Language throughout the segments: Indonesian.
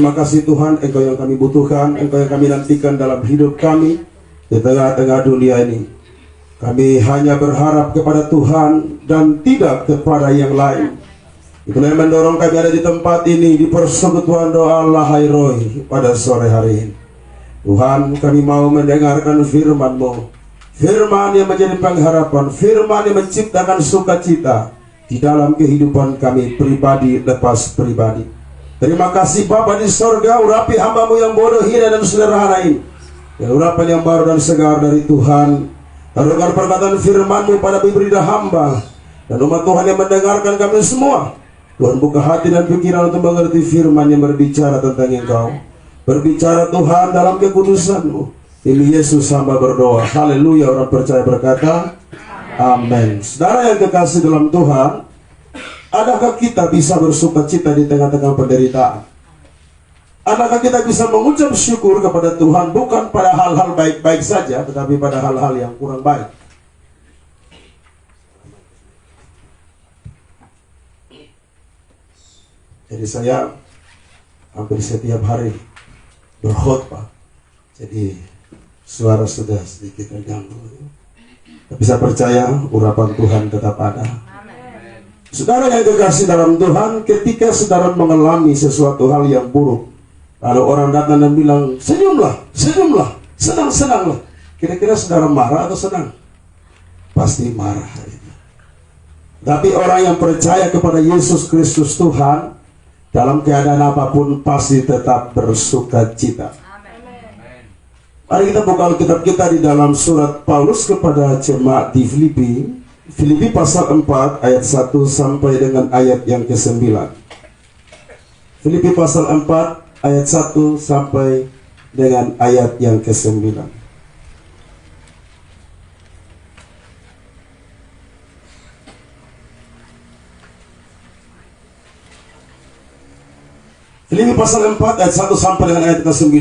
Terima kasih Tuhan, Engkau yang kami butuhkan, Engkau yang kami nantikan dalam hidup kami di tengah-tengah dunia ini. Kami hanya berharap kepada Tuhan dan tidak kepada yang lain. Itulah yang mendorong kami ada di tempat ini, di persekutuan doa Lahai Roy pada sore hari ini. Tuhan, kami mau mendengarkan firman-Mu, firman yang menjadi pengharapan, firman yang menciptakan sukacita di dalam kehidupan kami pribadi lepas pribadi. Terima kasih Bapa di sorga, urapi hamba-Mu yang bodoh, hina dan sederhana ini. Dan urapan yang baru dan segar dari Tuhan. Taruhkan perkataan firman-Mu pada bibir hamba dan umat Tuhan yang mendengarkan kami semua. Tuhan buka hati dan pikiran untuk mengerti firman yang berbicara tentang Engkau. Berbicara Tuhan dalam kekudusan-Mu. Ini Yesus hamba berdoa. Haleluya. Orang percaya berkata amin. Saudara yang kekasih dalam Tuhan, adakah kita bisa bersukacita di tengah-tengah penderitaan? Adakah kita bisa mengucap syukur kepada Tuhan bukan pada hal-hal baik-baik saja, tetapi pada hal-hal yang kurang baik? Jadi saya hampir setiap hari berkhotbah, jadi suara sudah sedikit terganggu. Tapi saya percaya urapan Tuhan tetap ada. Saudara yang kekasih dalam Tuhan, ketika saudara mengalami sesuatu hal yang buruk, lalu orang datang dan bilang, senyumlah, senyumlah, senang-senanglah. Kira-kira saudara marah atau senang? Pasti marah. Tapi orang yang percaya kepada Yesus Kristus Tuhan, dalam keadaan apapun pasti tetap bersuka cita. Mari kita buka Alkitab kita di dalam surat Paulus kepada jemaat di Filipi pasal 4 ayat 1 sampai dengan ayat yang ke-9. Filipi pasal 4 ayat 1 sampai dengan ayat yang ke-9. Filipi pasal 4 ayat 1 sampai dengan ayat ke-9.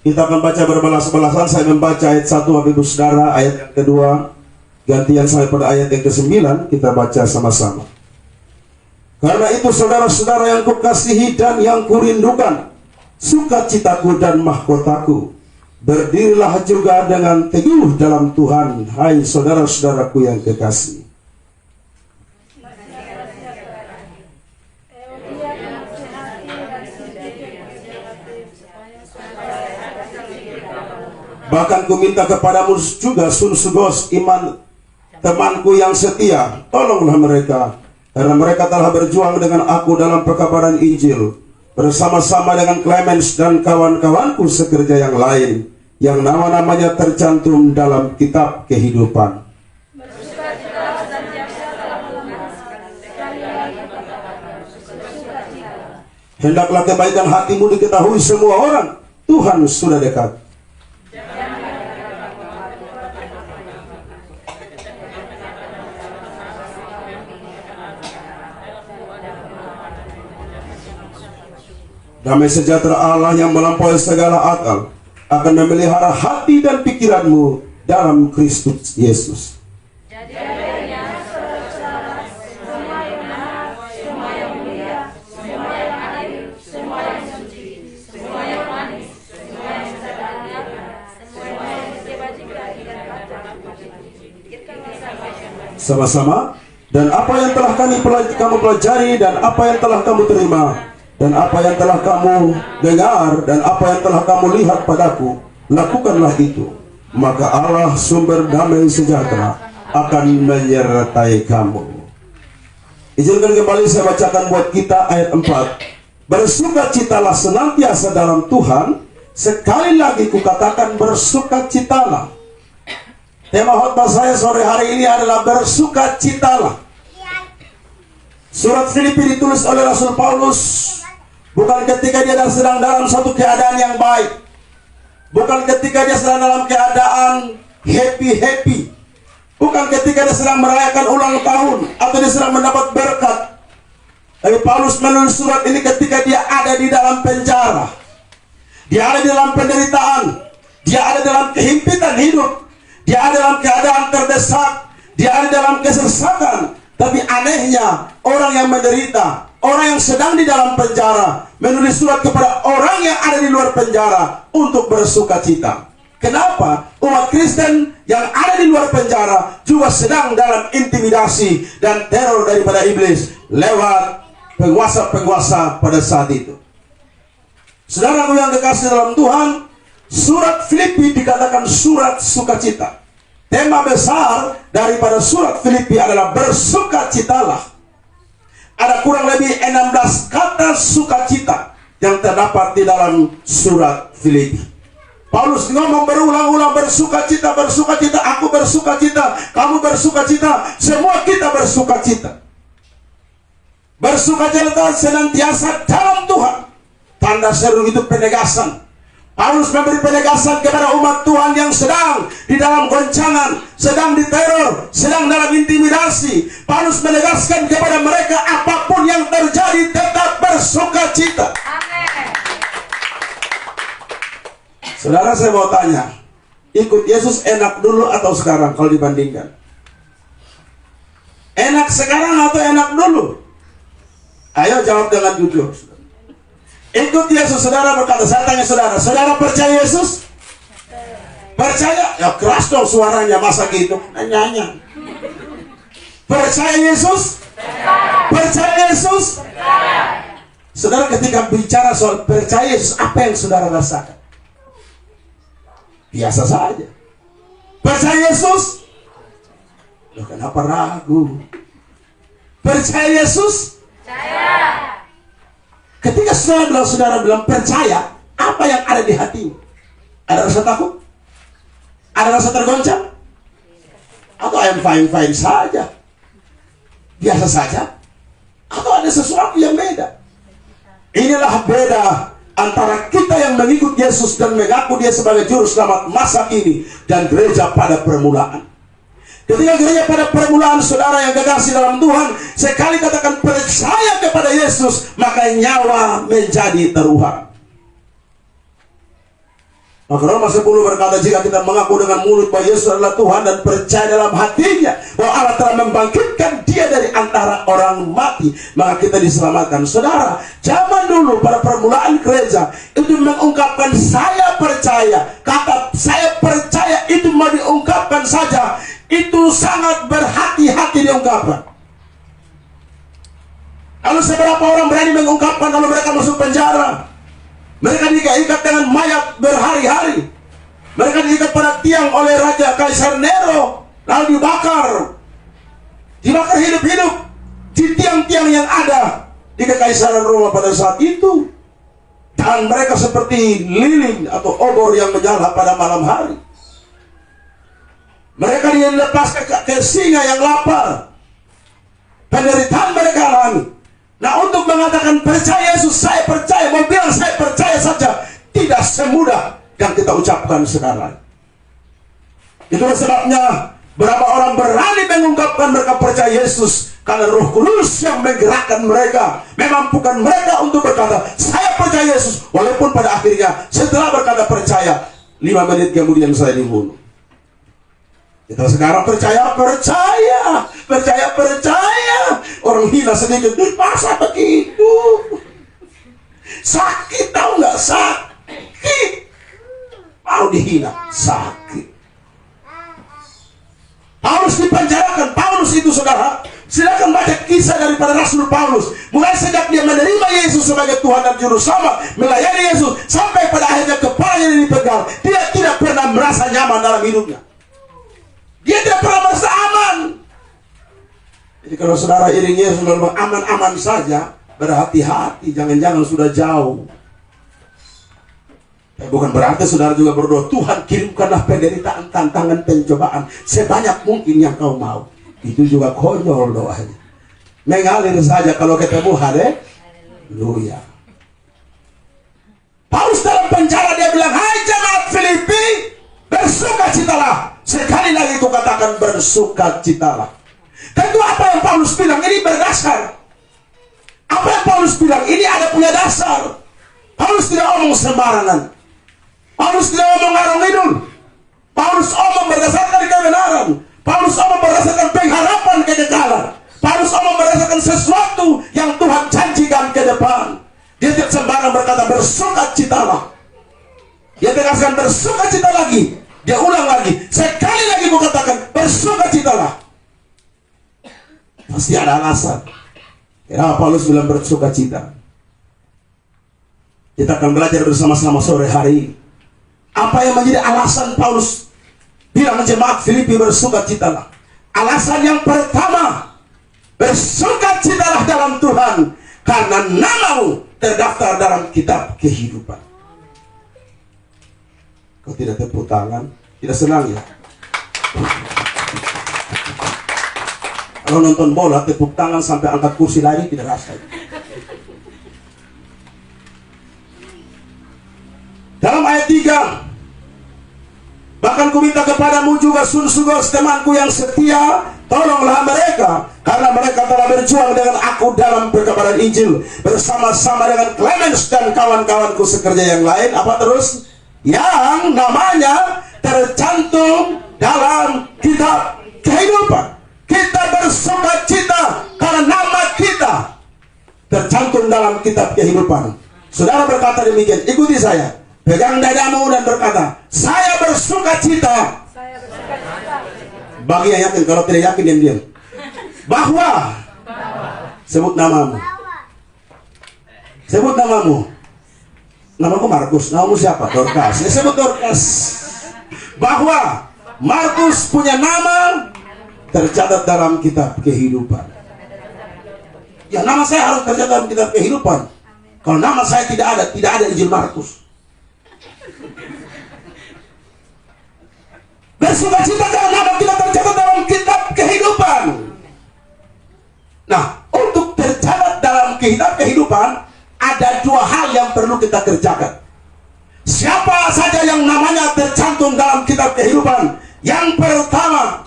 Kita akan baca berbalas-balasan. Saya membaca ayat 1, Bapak Ibu Saudara, ayat yang kedua gantian sampai pada ayat yang ke-9, kita baca sama-sama. Karena itu saudara-saudara yang kukasihi dan yang kurindukan, sukacitaku dan mahkotaku, berdirilah juga dengan teguh dalam Tuhan, hai saudara-saudaraku yang kekasih. Bahkan ku minta kepadamu juga Sunsugos, iman temanku yang setia, tolonglah mereka, karena mereka telah berjuang dengan aku dalam perkabaran Injil, bersama-sama dengan Clemens dan kawan-kawanku sekerja yang lain, yang nama-namanya tercantum dalam kitab kehidupan. Hendaklah kebaikan hatimu diketahui semua orang, Tuhan sudah dekat. Damai sejahtera Allah yang melampaui segala akal akan memelihara hati dan pikiranmu dalam Kristus Yesus. Sama-sama. Dan apa yang telah kamu pelajari, dan apa yang telah kamu terima, dan apa yang telah kamu dengar, dan apa yang telah kamu lihat padaku, lakukanlah itu. Maka Allah sumber damai sejahtera akan menyertai kamu. Izinkan kembali saya bacakan buat kita ayat 4. Bersukacitalah senantiasa dalam Tuhan. Sekali lagi kukatakan bersukacitalah. Tema khotbah saya sore hari ini adalah bersukacitalah. Surat Filipi ditulis oleh Rasul Paulus bukan ketika dia sedang dalam suatu keadaan yang baik, bukan ketika dia sedang dalam keadaan happy-happy, bukan ketika dia sedang merayakan ulang tahun atau dia sedang mendapat berkat. Tapi Paulus menulis surat ini ketika dia ada di dalam penjara, dia ada di dalam penderitaan, dia ada dalam kehimpitan hidup, dia ada dalam keadaan terdesak, dia ada dalam kesesatan. Tapi anehnya, orang yang menderita, orang yang sedang di dalam penjara, menulis surat kepada orang yang ada di luar penjara untuk bersuka cita. Kenapa? Umat Kristen yang ada di luar penjara juga sedang dalam intimidasi dan teror daripada iblis lewat penguasa-penguasa pada saat itu. Saudaraku yang dikasih dalam Tuhan, surat Filipi dikatakan surat sukacita. Tema besar daripada surat Filipi adalah bersukacitalah. Ada kurang lebih 16 kata sukacita yang terdapat di dalam surat Filipi. Paulus ngomong berulang-ulang, bersukacita, bersukacita, aku bersukacita, kamu bersukacita, semua kita bersukacita. Bersukacita senantiasa dalam Tuhan. Tanda seru itu penegasan. Paulus memberi penegasan kepada umat Tuhan yang sedang di dalam goncangan, sedang diteror, sedang dalam intimidasi. Paulus menegaskan kepada mereka, apapun yang terjadi tetap bersukacita. Saudara, saya mau tanya, ikut Yesus enak dulu atau sekarang kalau dibandingkan? Enak sekarang atau enak dulu? Ayo jawab dengan jujur. Ikut Yesus, saudara berkata, saya tanya saudara, saudara percaya Yesus? Percaya? Ya keras dong suaranya, masa gitu? Nanya. Percaya Yesus? Percaya Yesus? Saudara ketika bicara soal percaya Yesus, apa yang saudara rasakan? Biasa saja. Percaya Yesus? Loh, kenapa ragu? Percaya Yesus? Percaya. Ketika saudara bilang percaya, apa yang ada di hatimu? Ada rasa takut? Ada rasa tergoncang? Atau I am fine-fine saja? Biasa saja? Atau ada sesuatu yang beda? Inilah beda antara kita yang mengikut Yesus dan mengaku dia sebagai juru selamat masa kini dan gereja pada permulaan. Ketika gereja pada permulaan, saudara yang kekasih dalam Tuhan, sekali katakan percaya kepada Yesus, maka nyawa menjadi taruhan. Maka Roma 10 berkata, jika kita mengaku dengan mulut bahwa Yesus adalah Tuhan dan percaya dalam hatinya bahwa Allah telah membangkitkan dia dari antara orang mati, maka kita diselamatkan. Saudara, zaman dulu pada permulaan gereja itu mengungkapkan saya percaya. Kata saya percaya itu mau diungkapkan saja, itu sangat berhati-hati diungkapkan. Lalu seberapa orang berani mengungkapkan kalau mereka masuk penjara? Mereka diikat dengan mayat berhari-hari. Mereka diikat pada tiang oleh Raja Kaisar Nero, lalu dibakar hidup-hidup di tiang-tiang yang ada di Kekaisaran Roma pada saat itu. Dan mereka seperti lilin atau obor yang menyala pada malam hari. Mereka dilepaskan ke singa yang lapar. Penderitaan mereka alami. Nah, untuk mengatakan percaya Yesus, saya percaya, mau bilang saya percaya saja, tidak semudah yang kita ucapkan sekarang. Itulah sebabnya berapa orang berani mengungkapkan mereka percaya Yesus, karena Roh Kudus yang menggerakkan mereka, memampukan mereka untuk berkata saya percaya Yesus, walaupun pada akhirnya setelah berkata percaya 5 menit kemudian saya dibunuh. Kita sekarang percaya. Orang hina sedikit, masa begitu? Sakit, tahu nggak? Sakit. Mau dihina, sakit. Paulus dipenjarakan. Paulus itu, saudara, silakan baca kisah daripada Rasul Paulus. Mulai sejak dia menerima Yesus sebagai Tuhan dan Juru Selamat, melayani Yesus, sampai pada akhirnya kepalanya dipegang. Dia tidak pernah merasa nyaman dalam hidupnya. Dia tidak pernah merasa aman. Jadi kalau saudara iring Yesus memang aman-aman saja, berhati-hati, jangan-jangan sudah jauh. Bukan berarti saudara juga berdoa, Tuhan kirimkanlah penderitaan, tantangan, pencobaan sebanyak mungkin yang kau mau. Itu juga konyol doanya. Mengalir saja kalau ketemu haleluya. Paulus dalam penjara dia bilang, hai jemaat Filipi, bersukacitalah. Sekali lagi aku katakan bersukacitalah. Tentu apa yang Paulus bilang ini berdasar. Apa yang Paulus bilang ini ada punya dasar. Paulus tidak omong sembarangan. Paulus tidak omong ngarang ngidul. Paulus omong berdasarkan kebenaran. Paulus omong berdasarkan pengharapan kekekalan. Paulus omong berdasarkan sesuatu yang Tuhan janji menegaskan bersukacita lagi. Dia ulang lagi, sekali lagi kukatakan bersukacitalah. Pasti ada alasan kenapa Paulus bilang bersukacita. Kita akan belajar bersama-sama sore hari ini. Apa yang menjadi alasan Paulus bilang jemaat Filipi bersukacitalah. Alasan yang pertama, bersukacitalah dalam Tuhan, karena namamu terdaftar dalam kitab kehidupan. Kau tidak tepuk tangan, tidak senang ya? Kalau nonton bola tepuk tangan sampai angkat kursi lari tidak rasa. Dalam ayat 3, bahkan ku minta kepadamu juga Sunsugus temanku yang setia, tolonglah mereka, karena mereka telah berjuang dengan aku dalam perkabaran Injil, bersama-sama dengan Clemens dan kawan-kawanku sekerja yang lain. Apa terus? Yang namanya tercantum dalam kitab kehidupan. Kita bersukacita karena nama kita tercantum dalam kitab kehidupan. Saudara berkata demikian, ikuti saya, pegang dadamu dan berkata, saya bersukacita. Bagi yang yakin, kalau tidak yakin diam-diam. Bahwa sebut namamu. Sebut namamu. Namaku Markus, namamu siapa? Dorcas. Ya, sebut Dorcas. Bahwa Markus punya nama tercatat dalam kitab kehidupan. Ya, nama saya harus tercatat dalam kitab kehidupan. Kalau nama saya tidak ada Injil Markus. Bersukacita karena nama kita tercatat dalam kitab kehidupan. Nah, untuk tercatat dalam kitab kehidupan, ada dua hal yang perlu kita kerjakan. Siapa saja yang namanya tercantum dalam kitab kehidupan? Yang pertama,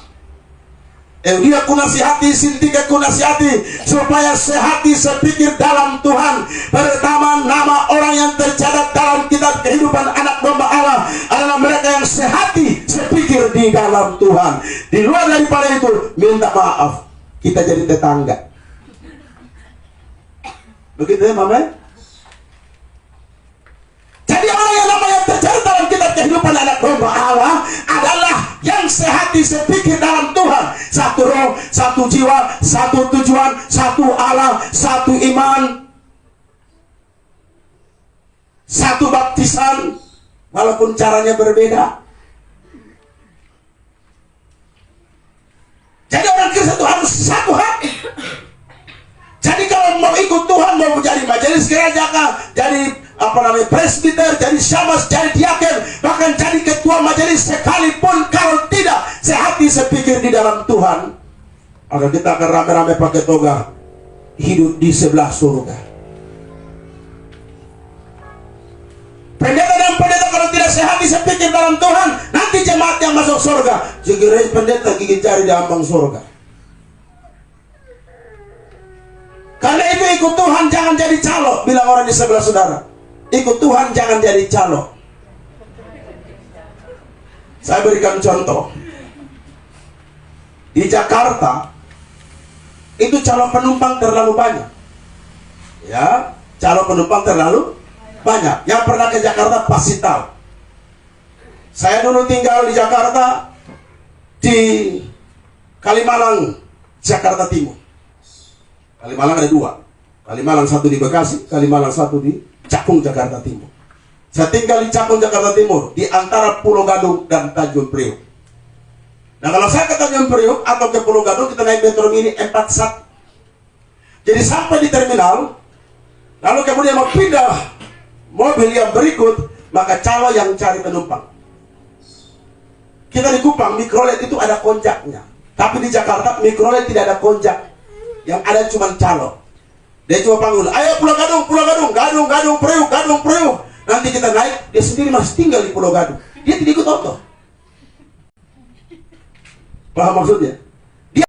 dia kunasihati, Sintika kunasihati, supaya sehati sepikir dalam Tuhan. Pertama, nama orang yang tercatat dalam kitab kehidupan anak domba Allah adalah mereka yang sehati sepikir di dalam Tuhan. Di luar daripada itu, minta maaf, kita jadi tetangga. Begitu ya, Mama? Jadi orang yang namanya tercatat dalam kitab kehidupan anak domba Allah adalah yang sehati sepikir dalam Tuhan. Satu roh, satu jiwa, satu tujuan, satu Allah, satu iman, satu baptisan, walaupun caranya berbeda. Jadi orang Kristen itu harus satu hati. Jadi kalau mau ikut Tuhan, mau jadi majelis gereja, jadi presbiter, jadi syamas, jadi diaken, bahkan jadi ketua majelis sekalipun, kalau tidak sehati sepikir di dalam Tuhan, maka kita akan rame-rame pakai toga hidup di sebelah surga. Pendeta dan pendeta kalau tidak sehati sepikir dalam Tuhan, nanti jemaat yang masuk surga, jadi pendeta gigi jari di ambang surga. Karena itu ikut Tuhan jangan jadi calo, bilang orang di sebelah saudara. Ikut Tuhan jangan jadi calo. Saya berikan contoh. Di Jakarta itu calon penumpang terlalu banyak. Ya, calon penumpang terlalu banyak. Yang pernah ke Jakarta pasti tahu. Saya dulu tinggal di Jakarta, di Kalimalang, Jakarta Timur. Kalimalang ada dua. Kalimalang satu di Bekasi, Kalimalang satu di Cakung, Jakarta Timur. Saya tinggal di Cakung, Jakarta Timur, di antara Pulau Gadung dan Tanjung Priok. Nah, kalau saya ke Tanjung Priok atau ke Pulau Gadung, kita naik metro mini 41. Jadi sampai di terminal, lalu kemudian mau pindah mobil yang berikut, maka calo yang cari penumpang. Kita di Kupang, mikrolet itu ada konjaknya. Tapi di Jakarta, mikrolet tidak ada konjak. Yang ada cuma calo. Dia cuma panggil, ayo Pulau Gadung, Pulau Gadung, Gadung, Gadung, Priuk, Gadung, Priuk. Nanti kita naik, dia sendiri masih tinggal di Pulau Gadung. Dia tidak ikut oto. Paham maksudnya? Dia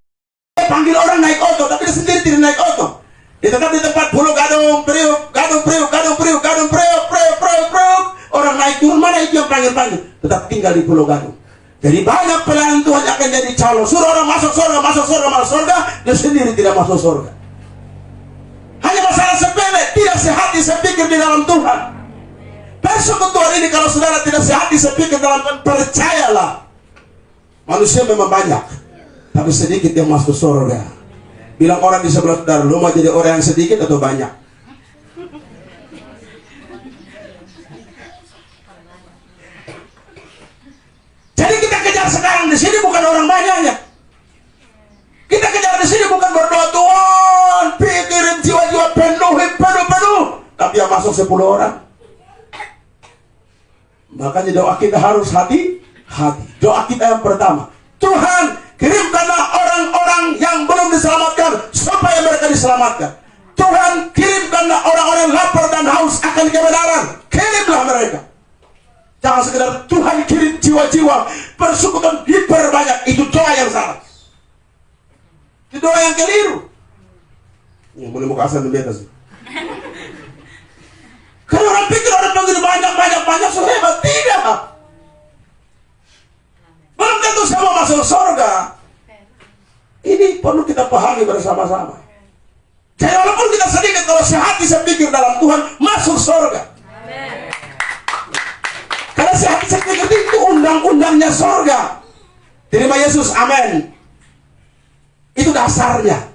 panggil orang naik oto, tapi dia sendiri tidak naik oto. Dia tetap di tempat Pulau Gadung, Priuk, Gadung, Priuk, Gadung, Priuk, Gadung, Priuk, Priuk, Priuk, Priuk. Orang naik turun, mana itu yang panggil-panggil? Tetap tinggal di Pulau Gadung. Jadi banyak pelayan Tuhan akan jadi calo. Suruh orang masuk surga, masuk surga, masuk surga. Dia sendiri tidak masuk surga. Hanya masalah sepele, tidak sehati sepikir di dalam Tuhan. Persekutuan ini kalau saudara tidak sehati sepikir dalam Tuhan, percayalah, manusia memang banyak, tapi sedikit yang masuk surga. Bilang orang di sebelah saudara, lu mau jadi orang yang sedikit atau banyak? Jadi kita kejar sekarang di sini bukan orang banyaknya. Kita kejar di sini bukan berdoa, Tuhan pikirin jiwa-jiwa penuh, tapi yang masuk 10 orang. Makanya doa kita harus hati-hati. Doa kita yang pertama, Tuhan kirimkanlah orang-orang yang belum diselamatkan supaya mereka diselamatkan. Tuhan kirimkanlah orang-orang lapar dan haus akan kebenaran, kirimlah mereka. Jangan sekedar Tuhan kirim jiwa-jiwa, persekutuan diperbanyak. Itu doa yang salah. Itu doa yang keliru. Yang boleh muka asal di atas. Kalau orang pikir orang begitu banyak so hebat, tidak. Belum tentu semua masuk surga. Ini perlu kita pahami bersama-sama. Jadi walaupun kita sedikit, kalau sehati sepikir dalam Tuhan, masuk surga. Karena sehati sepikir itu undang-undangnya surga. Terima Yesus, amin. Itu dasarnya.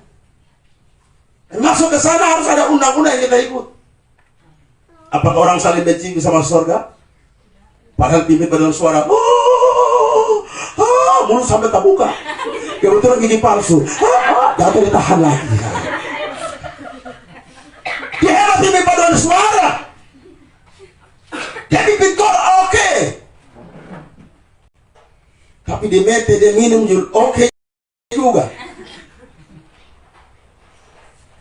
Dan masuk ke sana harus ada undang-undang yang kita ikut. Apakah orang saling benci bisa masuk surga? Padahal pimpin pada suara, mulut sampai tak buka. Kebetulan gigi palsu, jatuh ditahan lagi. Dia hebat pimpin pada suara. Dia pimpin kor oke. Tapi di mete dia minum oke juga.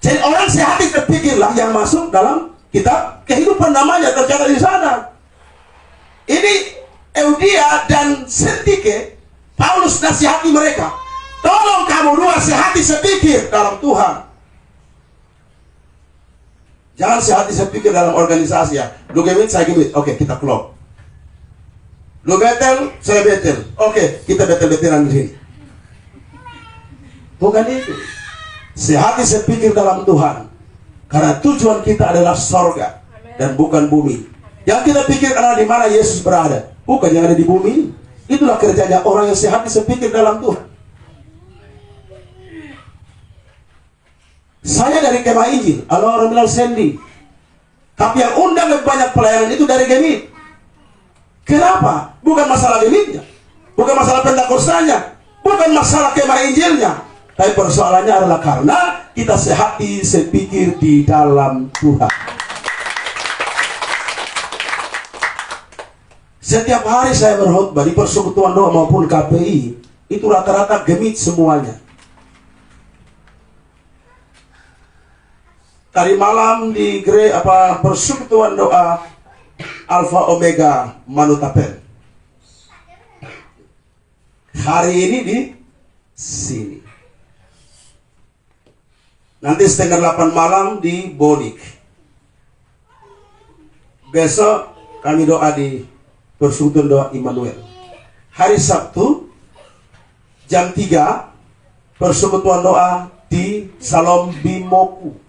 Jadi orang sehati berpikirlah yang masuk dalam kitab kehidupan, namanya tercatat di sana. Ini Eudia dan Sintike, Paulus nasihati mereka, tolong kamu dua sehati sepikir dalam Tuhan. Jangan sehati sepikir dalam organisasi ya. Lu gemit, saya gemit, oke kita klop. Lu betel, saya betel, oke kita betel-betelan di sini. Bukan itu. Sehati sepikir dalam Tuhan. Karena tujuan kita adalah sorga dan bukan bumi. Yang kita pikir adalah di mana Yesus berada, bukan yang ada di bumi. Itulah kerjanya orang yang sehati sepikir dalam Tuhan. Saya dari Kemah Injil, orang bilang Sandy. Tapi yang undang lebih banyak pelayanan itu dari Gemit. Kenapa? Bukan masalah Gemitnya, bukan masalah Pentakostannya, bukan masalah Kemah Injilnya. Tapi persoalannya adalah karena kita sehati sepikir di dalam Tuhan. Setiap hari saya berkhotbah di persekutuan doa maupun KPI, itu rata-rata Gemit semuanya. Tadi malam di persekutuan doa Alfa Omega Manutapen. Hari ini di sini. Nanti setengah 8 malam di Bonik. Besok kami doa di persekutuan doa Immanuel. Hari Sabtu jam 3 persekutuan doa di Salom Bimoku.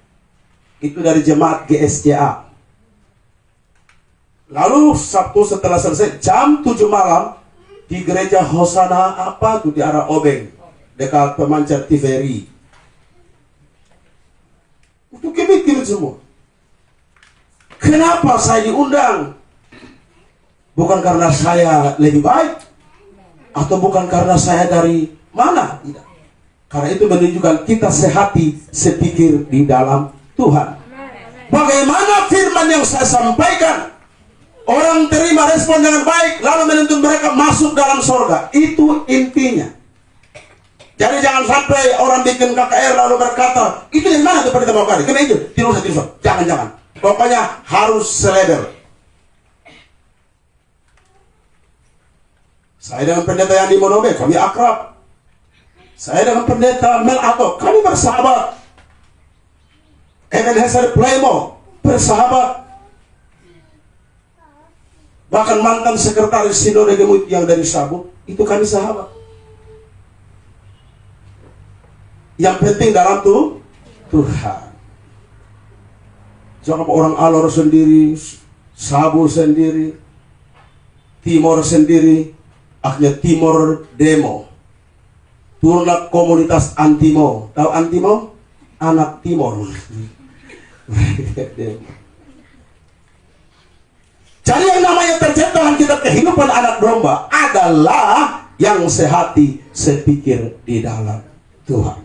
Itu dari jemaat GSCA. Lalu Sabtu setelah selesai jam 7 malam di gereja Hosana di arah Obeng dekat pemancar Tiveri. Itu Gemit semua. Kenapa saya diundang? Bukan karena saya lebih baik, atau bukan karena saya dari mana? Tidak. Karena itu menunjukkan kita sehati sepikir di dalam Tuhan. Bagaimana firman yang saya sampaikan, orang terima respon dengan baik, lalu menuntun mereka masuk dalam surga. Itu intinya. Jadi jangan sampai orang bikin KKR lalu berkata, itu dari mana tuh pendeta mau kali? Kena itu, tidak usah. Jangan. Pokoknya harus selevel. Saya dengan pendeta yang di Monobe, kami akrab. Saya dengan pendeta Mel Ato, kami bersahabat. Ebenezer Playmo, bersahabat. Bahkan mantan sekretaris Sinode Gemut yang dari Sabu, itu kami sahabat. Yang penting dalam Tuhan. Jangan orang alor sendiri, Sabu sendiri, Timor sendiri, akhirnya Timor demo. Turunlah komunitas Antimo. Tahu Antimo? Anak Timor. Jadi yang namanya tercipta dalam kitab kehidupan anak domba adalah yang sehati sepikir di dalam Tuhan.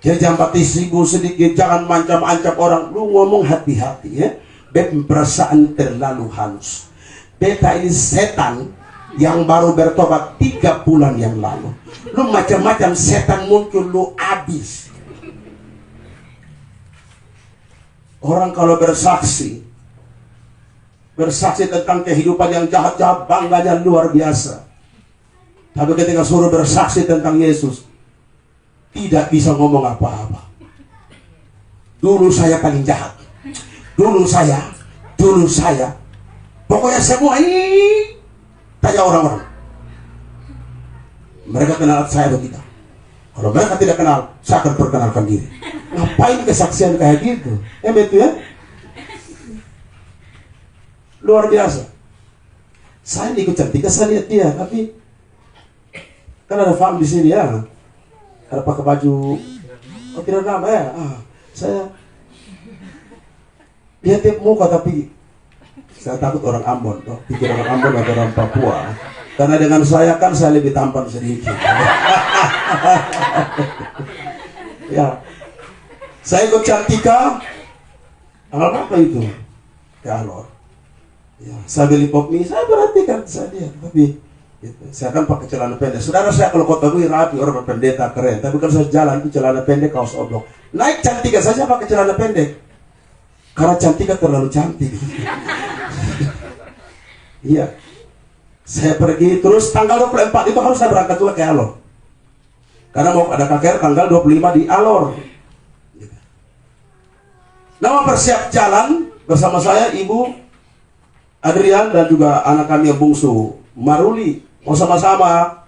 Jadi jangan pati singgung sedikit, jangan mancam-ancam orang. Lu ngomong hati-hati ya. Perasaan terlalu halus. Beta ini setan yang baru bertobat 3 bulan yang lalu. Lu macam-macam setan muncul, lu habis. Orang kalau bersaksi tentang kehidupan yang jahat-jahat, bangganya luar biasa. Tapi ketika suruh bersaksi tentang Yesus, tidak bisa ngomong apa-apa. Dulu saya paling jahat. Dulu saya. Pokoknya semua ini tanya orang-orang. Mereka kenal saya atau tidak? Kalau mereka tidak kenal, saya akan perkenalkan diri. Ngapain kesaksian kayak gitu? Betul ya? Luar biasa. Saya ikut cantik, saya lihat dia, tapi kan ada fam di sini ya. Ada pakai baju, oh tidak nama ya. Saya lihat tiap muka, tapi saya takut orang Ambon, pikir orang Ambon atau orang Papua. Karena dengan saya kan saya lebih tampan sedikit. Ya, saya ikut Cantika. Tanggal apa itu? Ya Alor. Ya, saya beli pop mie, saya perhatikan saya tapi gitu. Saya kan pakai celana pendek. Saudara saya kalau kota gue rapi, orang berpendeta keren. Tapi kalau saya jalan itu celana pendek, kaos oblong. Naik Cantika saja pakai celana pendek. Karena Cantika terlalu cantik. Iya. Saya pergi terus tanggal 24 itu harus saya berangkat juga ke Alor. Karena mau ada KKR tanggal 25 di Alor. Nama bersiap jalan bersama saya Ibu Adrian dan juga anak kami yang bungsu Maruli. Mau sama-sama.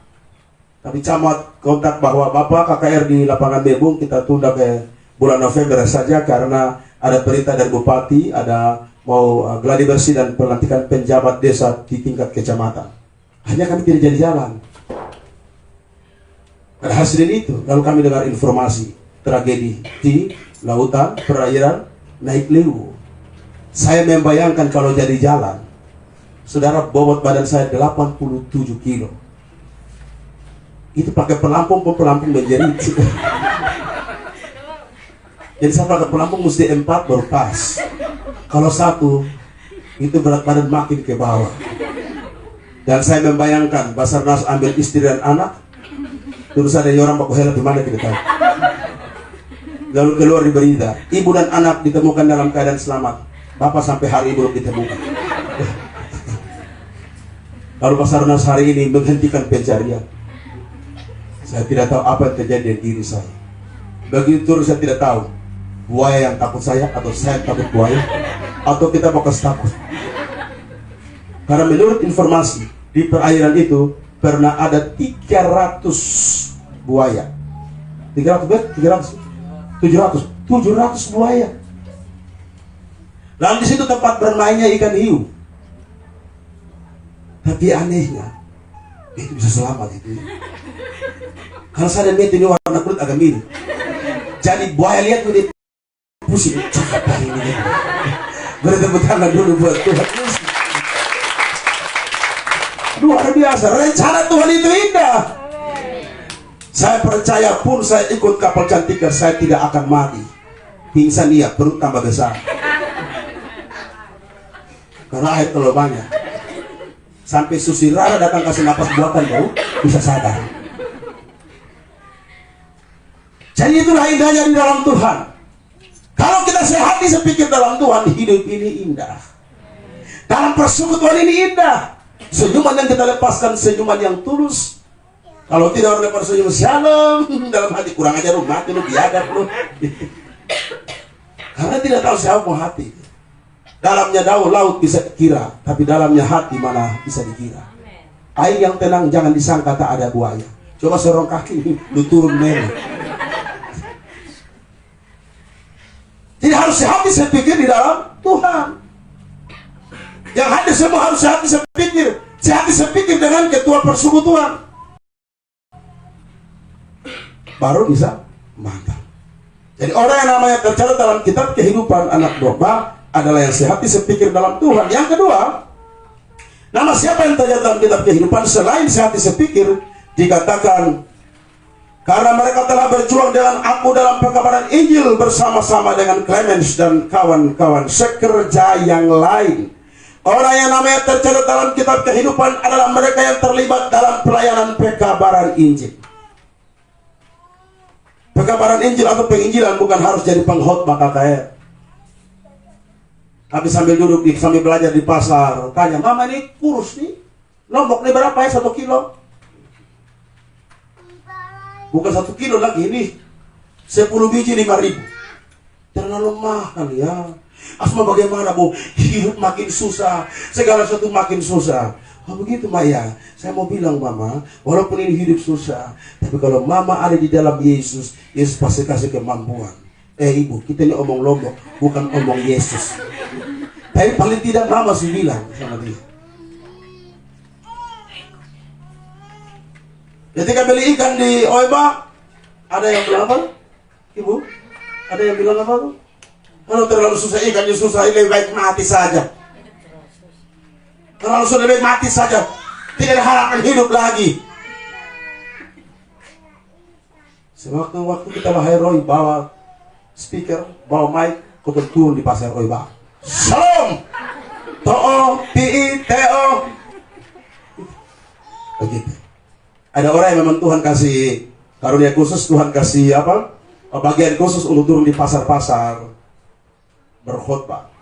Tapi camat kontak bahwa Bapak KKR di lapangan Bebung kita tunda ke bulan November saja karena ada perintah dari Bupati, ada mau gladi bersih dan pelantikan penjabat desa di tingkat kecamatan. Hanya kami tidak jadi jalan. Pada hasil itu, lalu kami dengar informasi tragedi di lautan, perairan, naik lewu. Saya membayangkan kalau jadi jalan, saudara, bobot badan saya 87 kilo. Itu pakai pelampung menjerit. Jadi saya pakai pelampung mesti 4 baru pas. Kalau 1, itu berat badan makin ke bawah. Dan saya membayangkan Basarnas ambil istri dan anak, terus ada orang baku helm di mana kita tahu. Lalu keluar di berita, ibu dan anak ditemukan dalam keadaan selamat. Bapak sampai hari ini belum ditemukan. Lalu Basarnas hari ini menghentikan pencarian. Saya tidak tahu apa yang terjadi di diri saya. Begitu terus saya tidak tahu buaya yang takut saya atau saya takut buaya atau kita bakal takut. Karena menurut informasi di perairan itu pernah ada 300 buaya. 700 buaya. Lalu di situ tempat bermainnya ikan hiu. Tapi anehnya itu bisa selamat itu. Kalau saya lihat ini warna kulit agak mirip. Jadi buaya lihat ini pusing. Cakap hari ini. Bertepuk tangan dulu buat Tuhan. Luar biasa. Rencana Tuhan itu indah. Saya percaya pun saya ikut kapal Cantika, saya tidak akan mati. Pingsan iya, perut tambah besar. Karena air terlalu banyak. Sampai Susi Rara datang kasih napas buatan baru bisa sadar. Jadi itulah indahnya di dalam Tuhan. Kalau kita sehati sepikir dalam Tuhan, hidup ini indah. Dalam persekutuan ini indah. Senyuman yang kita lepaskan, senyuman yang tulus. Kalau tidak orang lepas senyum shalom dalam hati, kurang aja lu mati, lu biadab lu. Karena tidak tahu siapa mau hati. Dalamnya laut bisa dikira, tapi dalamnya hati mana bisa dikira. Air yang tenang jangan disangka tak ada buaya. Coba sorong kaki, lu turun merah. Jadi harus hati saya pikir di dalam Tuhan. Yang hadir semua harus sehati sepikir. Sehati sepikir dengan ketua persekutuan. Baru bisa mantap. Jadi orang yang namanya tercatat dalam kitab kehidupan anak domba adalah yang sehati sepikir dalam Tuhan. Yang kedua, nama siapa yang tercatat dalam kitab kehidupan selain sehati sepikir, dikatakan karena mereka telah berjuang dengan aku dalam pekabaran Injil bersama-sama dengan Clemens dan kawan-kawan sekerja yang lain. Orang yang namanya tercatat dalam kitab kehidupan adalah mereka yang terlibat dalam pelayanan pekabaran Injil. Pekabaran Injil atau penginjilan bukan harus jadi pengkhotbah KKR. Tapi sambil duduk sambil belajar di pasar, tanya, mama ini kurus nih, lombok nih berapa ya 1 kilo? Bukan 1 kilo lagi, ini 10 biji 5.000. Terlalu mahal ya. Asma bagaimana bu? Hidup makin susah, segala sesuatu makin susah. Oh begitu Maya, saya mau bilang mama, walaupun ini hidup susah, tapi kalau mama ada di dalam Yesus, Yesus pasti kasih kemampuan. Ibu, kita ini omong lombok, bukan omong Yesus. Tapi paling tidak mama sih bilang sama dia. Ketika beli ikan di Oiba, ada yang bilang apa? Ibu, ada yang bilang apa tuh? Kalau terlalu susah ikannya susah, lebih baik mati saja. Terlalu sudah lebih mati saja, tidak ada harapan hidup lagi. Sewaktu-waktu kita wahai Roy bawa speaker, bawa mic, kau turun di pasar Oiba. Shalom, To'o, Ti, Teo. Begitu. Ada orang yang memang Tuhan kasih karunia khusus, Tuhan kasih apa? Bagian khusus untuk turun di pasar-pasar berkhotbah.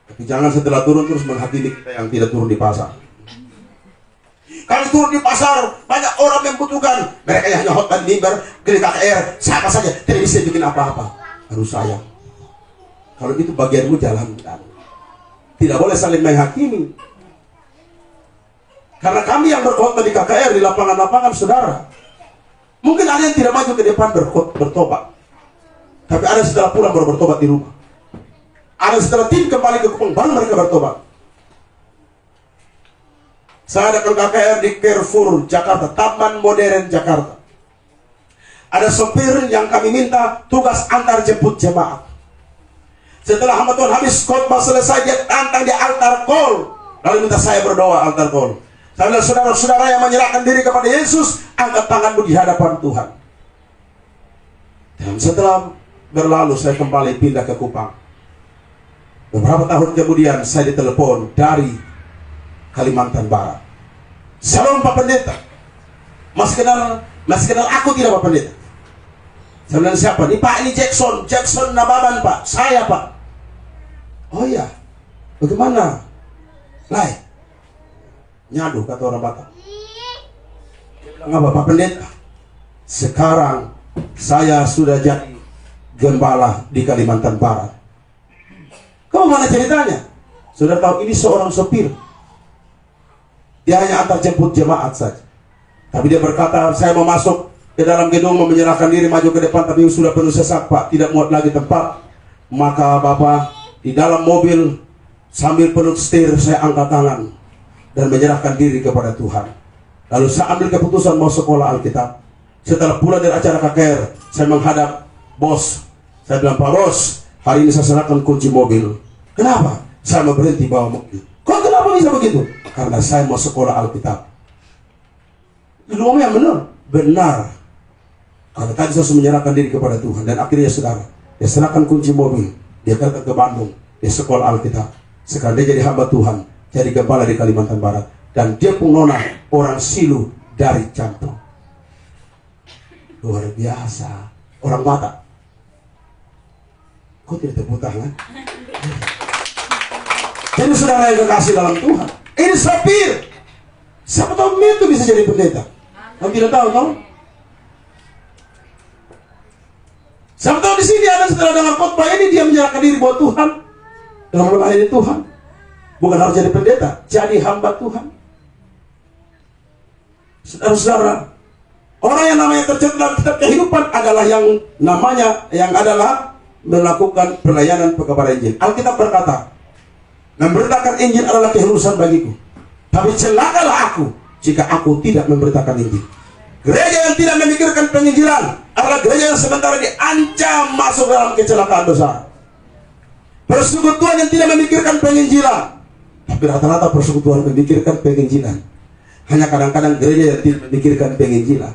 Tapi jangan setelah turun terus menghakimi kita yang tidak turun di pasar. Kalau turun di pasar, banyak orang yang membutuhkan. Mereka yang hanya khotbah di mimbar, gini KKR, siapa saja, tidak bisa bikin apa-apa. Harus sayang. Kalau itu bagianmu jalankan. Tidak boleh saling menghakimi. Karena kami yang berkhotbah di KKR, di lapangan-lapangan saudara, mungkin ada yang tidak maju ke depan bertobat. Tapi ada setelah pulang baru bertobat di rumah. Ada setelah tim kembali ke Kupang, baru mereka bertobat. Saya adakan KKR di Carrefour, Jakarta, Taman Modern, Jakarta. Ada sopir yang kami minta tugas antar jemput jemaat. Setelah hamba Tuhan habis khotbah selesai, dia tantang di altar call. Lalu minta saya berdoa altar call. Saya bilang, saudara-saudara yang menyerahkan diri kepada Yesus, angkat tanganmu di hadapan Tuhan. Dan setelah berlalu, saya kembali pindah ke Kupang. Beberapa tahun kemudian saya ditelepon dari Kalimantan Barat. Shalom Pak Pendeta. Masih kenal aku tidak Pak Pendeta? Saya bilang siapa? Ini Pak, ini Jackson Nababan Pak. Saya Pak. Oh iya. Bagaimana? Lai. Nyadu kata orang Batak. Dia bilang apa Pak Pendeta? Sekarang saya sudah jadi gembala di Kalimantan Barat. Kamu mana ceritanya? Sudah tahu ini seorang sopir. Dia hanya antar jemput jemaat saja. Tapi dia berkata, saya mau masuk ke dalam gedung, mau menyerahkan diri, maju ke depan, tapi sudah penuh sesak Pak, tidak muat lagi tempat. Maka Bapak di dalam mobil sambil peluk setir, saya angkat tangan dan menyerahkan diri kepada Tuhan. Lalu saya ambil keputusan mau sekolah Alkitab. Setelah pulang dari acara KKR, saya menghadap bos. Saya bilang, Pak Bos, hari ini saya serahkan kunci mobil. Kenapa? Saya mau berhenti bawa mobil. Kok kenapa bisa begitu? Karena saya mau sekolah Alkitab. Itu yang benar. Benar. Karena tadi saya sudah menyerahkan diri kepada Tuhan. Dan akhirnya saudara, dia serahkan kunci mobil. Dia datang ke Bandung. Dia sekolah Alkitab. Sekarang dia jadi hamba Tuhan. Jadi gembala di Kalimantan Barat. Dan dia pun nona orang Silu dari Campur. Luar biasa. Orang Batak. Kok tidak tepuk tangan? Jadi saudara yang kekasih dalam Tuhan, ini sopir. Siapa tahu itu bisa jadi pendeta? Kamu tidak tahu, tahu? Siapa tahu di sini ada setelah dengar khotbah ini dia menyerahkan diri buat Tuhan, dalam melayani Tuhan. Bukan harus jadi pendeta, jadi hamba Tuhan. Saudara-saudara, orang yang namanya tercatat dalam kitab kehidupan adalah yang adalah melakukan pelayanan pekabaran Injil. Alkitab berkata, Memberitakan Injil adalah keharusan bagiku. Tapi celakalah aku jika aku tidak memberitakan Injil. Gereja yang tidak memikirkan penginjilan adalah gereja yang sementara diancam masuk dalam kecelakaan besar. Persekutuan yang tidak memikirkan penginjilan, tapi rata-rata persekutuan memikirkan penginjilan. Hanya kadang-kadang gereja yang tidak memikirkan penginjilan.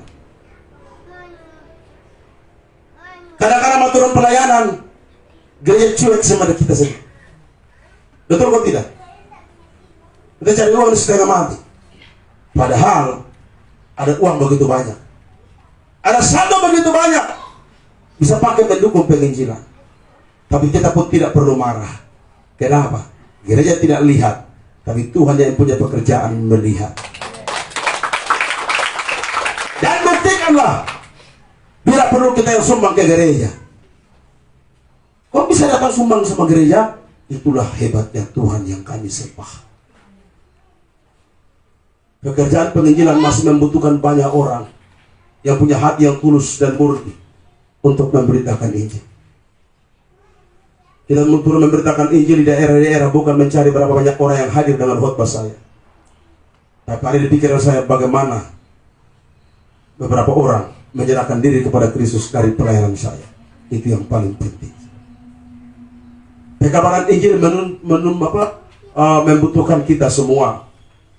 Kadang-kadang aturan pelayanan gereja cuek sama kita sendiri. Betul kok tidak? Kita cari uang di setengah mati. Padahal ada uang begitu banyak, ada saldo begitu banyak, bisa pakai mendukung penginjilan. Tapi kita pun tidak perlu marah. Kenapa? Gereja tidak lihat, tapi Tuhan yang punya pekerjaan melihat. Dan buktikanlah, bila perlu kita yang sumbang ke gereja. Kok bisa datang sumbang sama gereja? Itulah hebatnya Tuhan yang kami sembah. Pekerjaan penginjilan masih membutuhkan banyak orang yang punya hati yang tulus dan murni untuk memberitakan Injil. Kita perlu memberitakan Injil di daerah-daerah, bukan mencari berapa banyak orang yang hadir dengan khotbah saya. Tapi ada di pikiran saya bagaimana beberapa orang menyerahkan diri kepada Kristus dari pelayanan saya. Itu yang paling penting. Pekabaran Injil membutuhkan kita semua.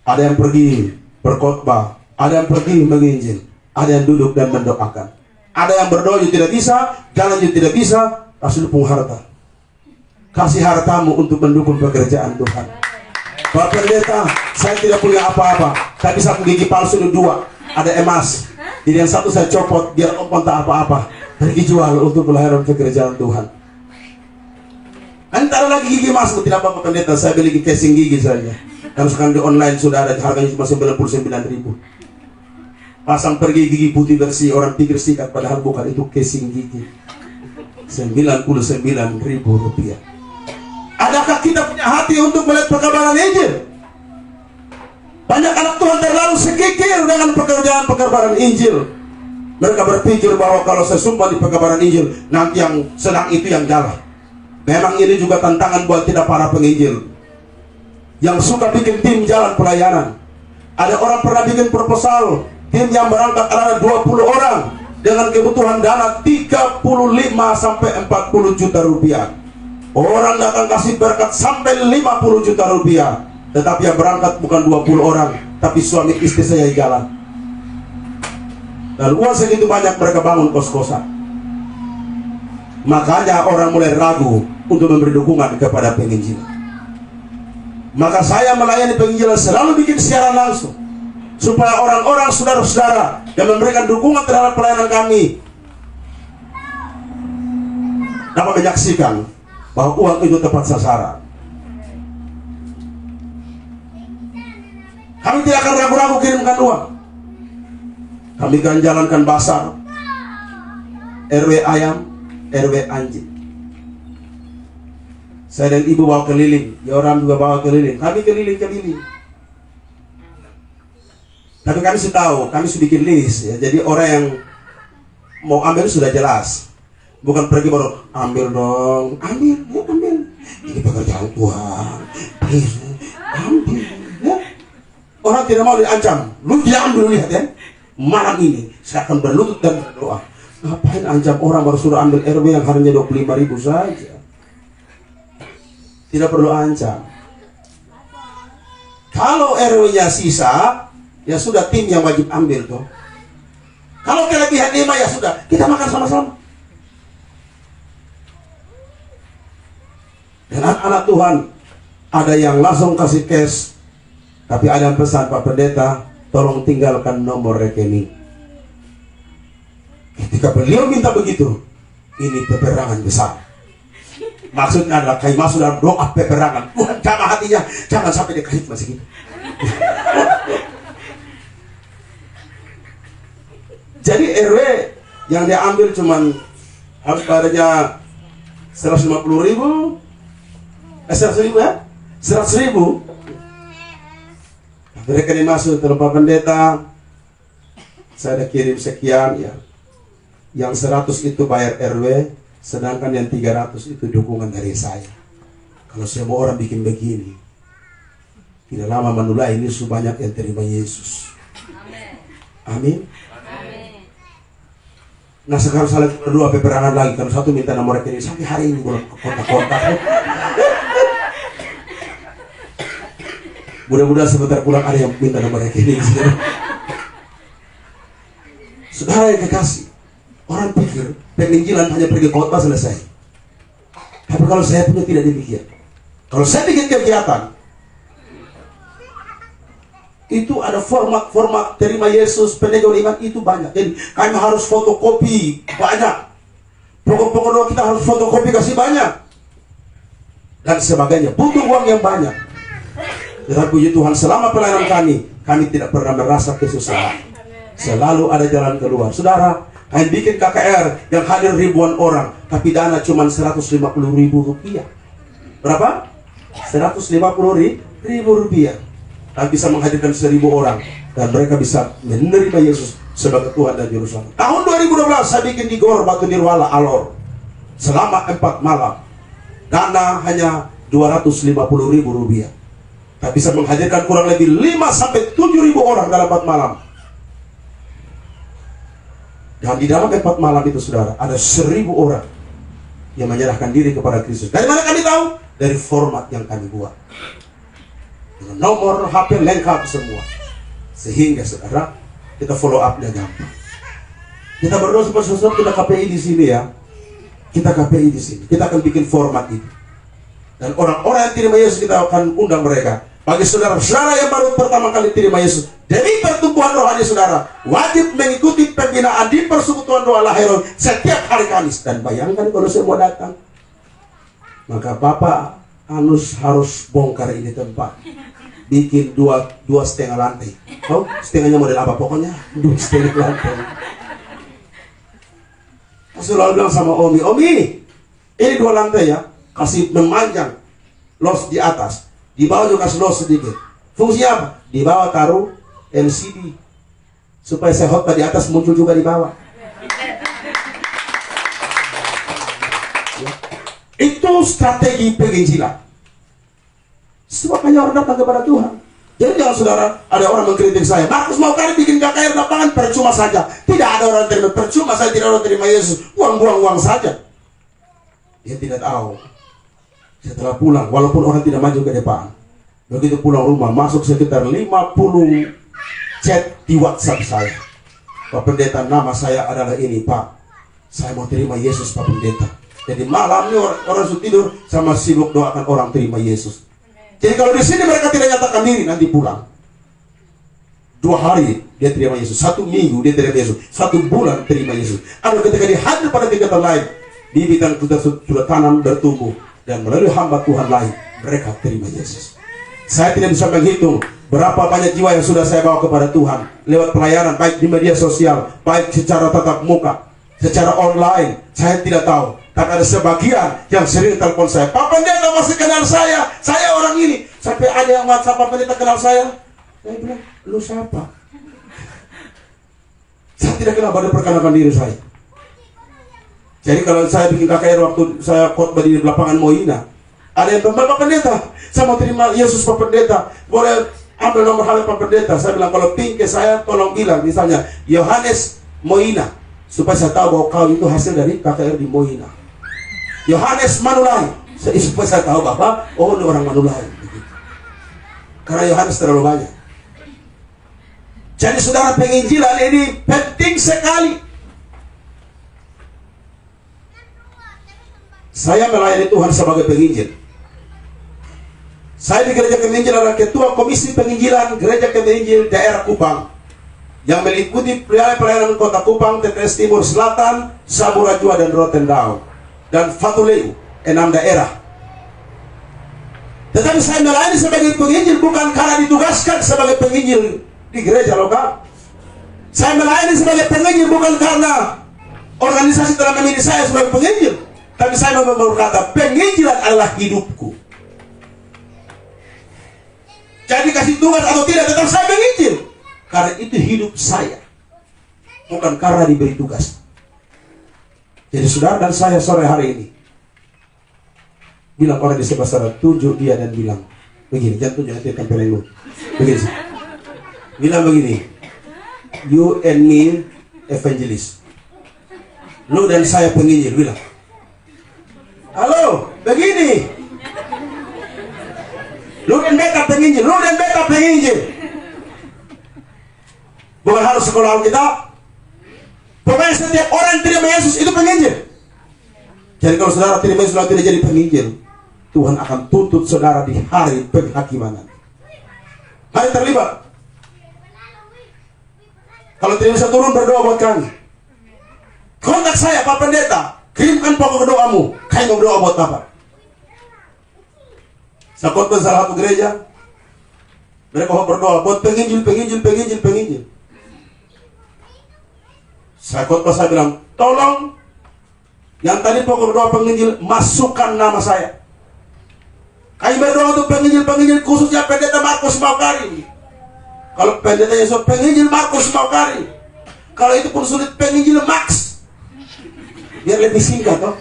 Ada yang pergi berkhotbah, ada yang pergi menginjil, ada yang duduk dan mendoakan. Ada yang berdoa juga tidak bisa, jalan juga tidak bisa, kasih dukung harta. Kasih hartamu untuk mendukung pekerjaan Tuhan. Pak Pendeta, saya tidak punya apa-apa, tapi satu gigi palsu itu 2, ada emas. Jadi yang satu saya copot, biar om tak apa-apa. Pergi jual untuk pelayanan pekerjaan Tuhan. Antara lagi gigi emas, tidak apa-apa Pendeta, saya beli casing gigi saja. Karena sekarang di online sudah ada, harganya cuma 99.000. Pasang pergi gigi putih bersih, orang pikir sikat, padahal bukan, itu casing gigi. 99.000 rupiah. Adakah kita punya hati untuk melihat pekabaran Injil? Banyak anak Tuhan terlalu sekikir dengan pekerjaan pekabaran Injil. Mereka berpikir bahwa kalau saya sumpah di pekabaran Injil, nanti yang senang itu yang jalan. Memang ini juga tantangan buat kita para penginjil yang suka bikin tim jalan pelayanan. Ada orang pernah bikin proposal, tim yang berangkat ada 20 orang dengan kebutuhan dana 35 sampai 40 juta rupiah. Orang akan kasih berkat sampai 50 juta rupiah. Tetapi yang berangkat bukan 20 orang, tapi suami istri saya yang jalan. Dan uang segitu banyak mereka bangun kos-kosan. Makanya orang mulai ragu untuk memberi dukungan kepada penginjilan. Maka saya melayani penginjilan selalu bikin siaran langsung, supaya orang-orang saudara-saudara yang memberikan dukungan terhadap pelayanan kami dapat menyaksikan bahwa uang itu tepat sasaran. Kami tidak akan ragu-ragu kirimkan uang. Kami akan jalankan basar, RW ayam, RW anjing. Saya dan ibu bawa keliling, ya orang juga bawa keliling. Kami keliling-keliling. Tapi kami sudah tahu, kami sudah bikin list ya. Jadi orang yang mau ambil sudah jelas. Bukan pergi baru ambil dong, ambil, ya ambil. Ini pekerjaan Tuhan, please, ambil. Ya. Orang tidak mau diancam. Lu jangan dulu lihat ya. Malam ini saya akan berlutut dan berdoa. Ngapain ancam orang baru suruh ambil RW yang harganya 25.000 saja? Tidak perlu ancam. Kalau RW-nya sisa, ya sudah tim yang wajib ambil tuh. Kalau kelebihan 5 ya sudah, kita makan sama-sama. Dan anak-anak Tuhan, ada yang langsung kasih cash, tapi ada yang pesan, Pak Pendeta, tolong tinggalkan nomor rekening. Ketika beliau minta begitu, ini peperangan besar. Maksudnya adalah kami masuk dalam doa peperangan. Tuhan jaga hatinya, jangan sampai dia kasih masih gitu. Jadi RW yang dia ambil cuman harus bayarnya 150.000, 100.000 ya, 100.000. Mereka dimasuk ke Pak Pendeta, saya ada kirim sekian ya. Yang 100 itu bayar RW, sedangkan yang 300 itu dukungan dari saya. Kalau semua orang bikin begini, tidak lama menulai ini banyak yang terima Yesus. Amin. Nah sekarang saling berdua peperangan lagi. Kalau satu minta nomor rekening sampai hari ini gue kontak-kontak. Mudah-mudahan sebentar pulang ada yang minta nomor rekening. Saudara yang kekasih, orang pikir penginjilan hanya pergi khotbah selesai. Tapi kalau saya punya tidak demikian. Kalau saya bikin kegiatan, itu ada format terima Yesus, penegak iman itu banyak. Jadi kami harus fotokopi banyak. Pokok-pokok doa kita harus fotokopi kasih banyak. Dan sebagainya. Butuh uang yang banyak. Tetapi puji Tuhan, selama pelayanan kami tidak pernah merasa kesusahan. Selalu ada jalan keluar. Saudara, kami bikin KKR yang hadir ribuan orang, tapi dana cuma 150.000 rupiah. Berapa? 150.000 rupiah. Dan bisa menghadirkan 1.000 orang. Dan mereka bisa menerima Yesus sebagai Tuhan dan Juru Selamat. Tahun 2012 saya bikin di Gor Batu Nirwala Alor. Selama 4 malam. Dana hanya 250.000 rupiah. Tapi bisa menghadirkan kurang lebih 5-7.000 orang dalam 4 malam. Dan di dalam 4 malam itu saudara, ada 1.000 orang yang menyerahkan diri kepada Kristus. Dari mana kami tahu? Dari format yang kami buat. Dengan nomor HP lengkap semua. Sehingga saudara, kita follow up-nya gampang. Kita berdoa sesuatu, kita KPI di sini ya. Kita KPI di sini. Kita akan bikin format itu. Dan orang-orang yang terima Yesus kita akan undang mereka. Bagi saudara-saudara yang baru pertama kali terima Yesus, demi pertumbuhan rohani saudara, wajib mengikuti pembinaan di Persekutuan Doa Lahiron setiap hari Kamis. Dan bayangkan kalau semua datang, maka Bapak Anus harus bongkar ini tempat, bikin dua setengah lantai. Oh, setengahnya model apa pokoknya? 2 setengah lantai. Selalu bilang sama Omi, ini 2 lantai ya, kasih memanjang los di atas. Di bawah juga kasih los sedikit. Fungsinya apa? Di bawah taruh LCD supaya saya khotbah di atas muncul juga di bawah. Ya. Itu strategi penginjilan. Sebabnya orang datang kepada Tuhan. Jadi jangan saudara, ada orang mengkritik saya, Markus mau kali bikin KKR lapangan percuma saja. Tidak ada orang terima, percuma saya tidak ada orang terima Yesus. Buang-buang uang saja. Dia tidak tahu. Setelah pulang, walaupun orang tidak maju ke depan, begitu pulang rumah, masuk sekitar 50 chat di WhatsApp saya. Pak Pendeta, nama saya adalah ini, Pak. Saya mau terima Yesus, Pak Pendeta. Jadi malam ini orang sudah tidur, sama sibuk doakan orang terima Yesus. Jadi kalau di sini mereka tidak nyatakan diri, nanti pulang. 2 hari dia terima Yesus, 1 minggu dia terima Yesus, 1 bulan terima Yesus. Ada ketika dia hadir pada tingkatan lain, bibit yang sudah tanam bertumbuh. Dan melalui hamba Tuhan lain, mereka terima Yesus. Saya tidak bisa menghitung berapa banyak jiwa yang sudah saya bawa kepada Tuhan lewat pelayanan, baik di media sosial, baik secara tatap muka, secara online. Saya tidak tahu. Tapi ada sebagian yang sering telepon saya, Pak Pendeta masih kenal saya orang ini. Sampai ada yang WhatsApp, Pak Pendeta kenal saya. Saya bilang, lu siapa? Saya tidak kenal, baru perkenalkan diri saya. Jadi kalau saya bikin KKR waktu saya khotbah di lapangan Moina, ada yang bilang, Pak Pendeta, saya mau terima Yesus Pak Pendeta, boleh ambil nomor HP Pak Pendeta. Saya bilang, kalau ping ke saya tolong bilang misalnya Yohanes Moina, supaya saya tahu bahwa kau itu hasil dari KKR di Moina. Yohanes Manulai, supaya saya tahu Bapak, oh ini orang Manulai. Begitu. Karena Yohanes terlalu banyak. Jadi saudara, penginjilan ini penting sekali. Saya melayani Tuhan sebagai penginjil. Saya di gereja penginjil adalah ketua komisi penginjilan gereja penginjil daerah Kupang, yang meliputi pelayanan kota Kupang, TTS Timur Selatan, Saburajua dan Rotendao, dan Fatuleu, 6 daerah. Tetapi saya melayani sebagai penginjil bukan karena ditugaskan sebagai penginjil di gereja lokal. Saya melayani sebagai penginjil bukan karena organisasi telah memilih saya sebagai penginjil. Tapi saya mau berkata, penginjilan adalah hidupku. Jadi kasih tugas atau tidak, tetap saya menginjil. Karena itu hidup saya. Bukan karena diberi tugas. Jadi saudara dan saya sore hari ini, Bilang orang di sebelah sana, tunjuk dia dan bilang begini, jangan tunjuk nanti tempelin lu. Begini. Bilang begini, you and me evangelist. Lu dan saya penginjil, bilang. Halo, begini. Lu dan beta penginjil, lu dan beta penginjil. Bukan harus sekolah Alkitab. Pokoknya setiap orang yang terima Yesus itu penginjil. Jadi kalau saudara terima Yesus tidak jadi penginjil, Tuhan akan tuntut saudara di hari penghakiman. Mari terlibat. Kalau tidak bisa turun, berdoa buat kami. Kontak saya Pak Pendeta, kirimkan pokok doamu. Kami mau berdoa buat Bapak. Saya khotbah salah satu gereja, mereka mau berdoa buat penginjil. Saya khotbah, saya bilang, tolong yang tadi pokok doa penginjil, masukkan nama saya. Kami berdoa untuk penginjil khususnya Pendeta Markus Maukari. Kalau pendeta Yesus penginjil Markus Maukari. Kalau itu pun sulit, penginjil Max. Biar lebih singkat toh.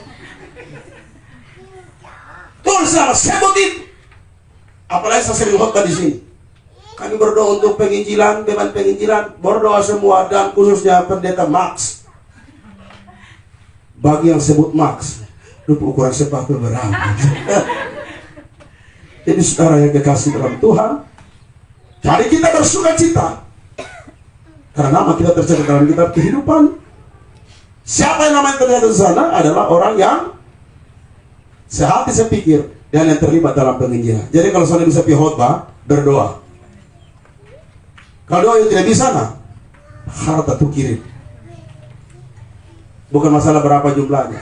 Tulis nama, sebut itu. Apalagi saya sering khotbah di sini. Kami berdoa untuk penginjilan, beban penginjilan, berdoa semua dan khususnya Pendeta Max. Bagi yang sebut Max, lupa ukuran sepatu berapa. Jadi saudara yang kekasih dalam Tuhan, jadi kita bersuka cita karena nama kita tercatat dalam kitab kehidupan. Siapa yang namanya tercatat di sana adalah orang yang sehati sepikir dan yang terlibat dalam penginjilan. Jadi kalau saudara bisa pergi khotbah, berdoa. Kalau doa yang tidak bisa, harta itu kirim. Bukan masalah berapa jumlahnya.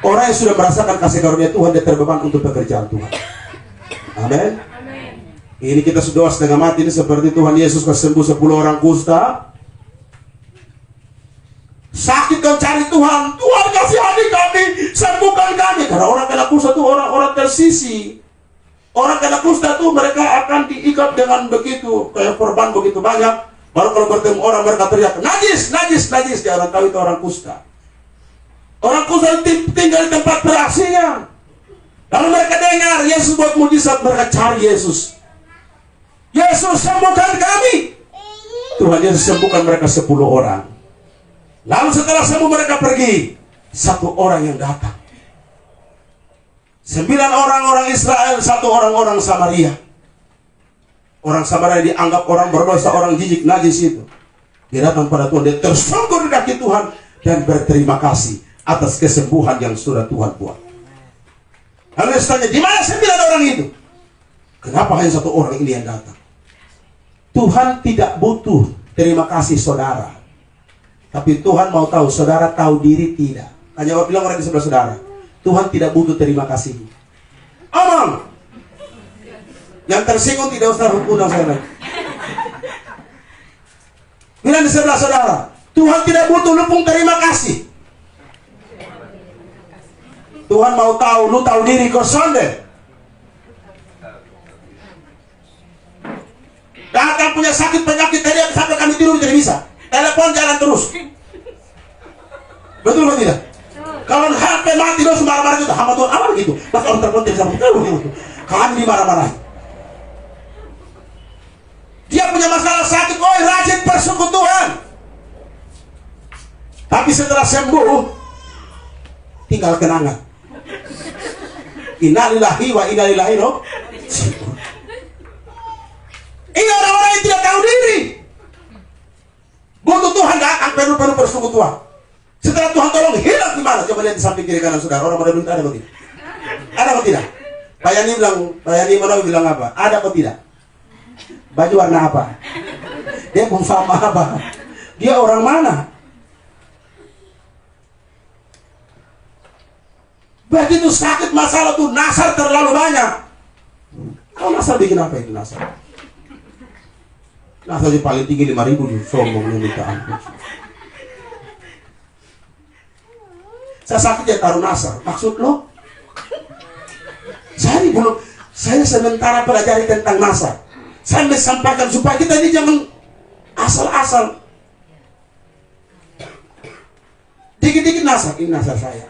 Orang yang sudah merasakan kasih karunia Tuhan, dia terbeban untuk pekerjaan Tuhan. Amin. Ini kita sudah setengah mati ini seperti Tuhan Yesus kasih sembuh 10 orang kusta. Sakit kan cari Tuhan, Tuhan kasihani kami, sembuhkan kami. Karena orang kena kusta itu orang-orang tersisi. Orang kena kusta itu mereka akan diikat dengan begitu, kayak korban begitu banyak. Baru kalau bertemu orang mereka teriak, najis. Dia orang tahu itu orang kusta. Orang kusta tinggal di tempat beraksinya. Lalu mereka dengar Yesus buat mujizat, mereka cari Yesus. Yesus sembuhkan kami. Tuhan Yesus sembuhkan mereka 10 orang. Lalu setelah sembuh mereka pergi. 1 orang yang datang. 9 orang Israel, 1 orang Samaria. Orang Samaria dianggap orang berdosa, orang jijik, najis itu. Dia datang pada Tuhan, dia tersungkur di kaki Tuhan dan berterima kasih atas kesembuhan yang sudah Tuhan buat. Lalu dia tanya, di mana 9 orang itu? Kenapa hanya 1 orang ini yang datang? Tuhan tidak butuh terima kasih saudara. Tapi Tuhan mau tahu, saudara tahu diri tidak? Tanya bilang orang di sebelah saudara, Tuhan tidak butuh terima kasih. Omong. Yang tersinggung tidak usah undang saya lagi. Bilang di sebelah saudara, Tuhan tidak butuh lupung terima kasih. Tuhan mau tahu, lu tahu diri kau sonde. Datang punya sakit penyakit tadi sampai kami tidur tidak bisa. Telepon jalan terus. Betul atau tidak? Kalau HP mati dosa marah-marah itu, hamba Tuhan apa begitu? Pas orang telepon tidak bisa begitu. Kami dimarah-marahi. Dia punya masalah sakit, rajin bersyukur Tuhan. Tapi setelah sembuh, tinggal kenangan. Innalillahi wa inna ilaihi raji'un. Ini orang-orang yang tidak tahu diri. Butuh Tuhan datang perlu bersyukur Tuhan. Setelah Tuhan tolong, hilang di mana? Coba lihat di samping kiri kanan saudara. Orang pada bilang ada atau tidak? Ada atau tidak? Pak Yani Manawi bilang apa? Ada atau tidak? Baju warna apa? Dia pun sama apa? Dia orang mana? Begitu sakit masalah tuh, nasar terlalu banyak. Kalau nasar bikin apa itu nasar? Nasar di paling tinggi 5.000 sombongnya minta ampun. Saya sakit ya taruh nasar. Maksud lo? Saya sementara pelajari tentang nasar. Saya menyampaikan supaya kita ini jangan asal-asal. Dikit-dikit nasar. Ini nasar saya.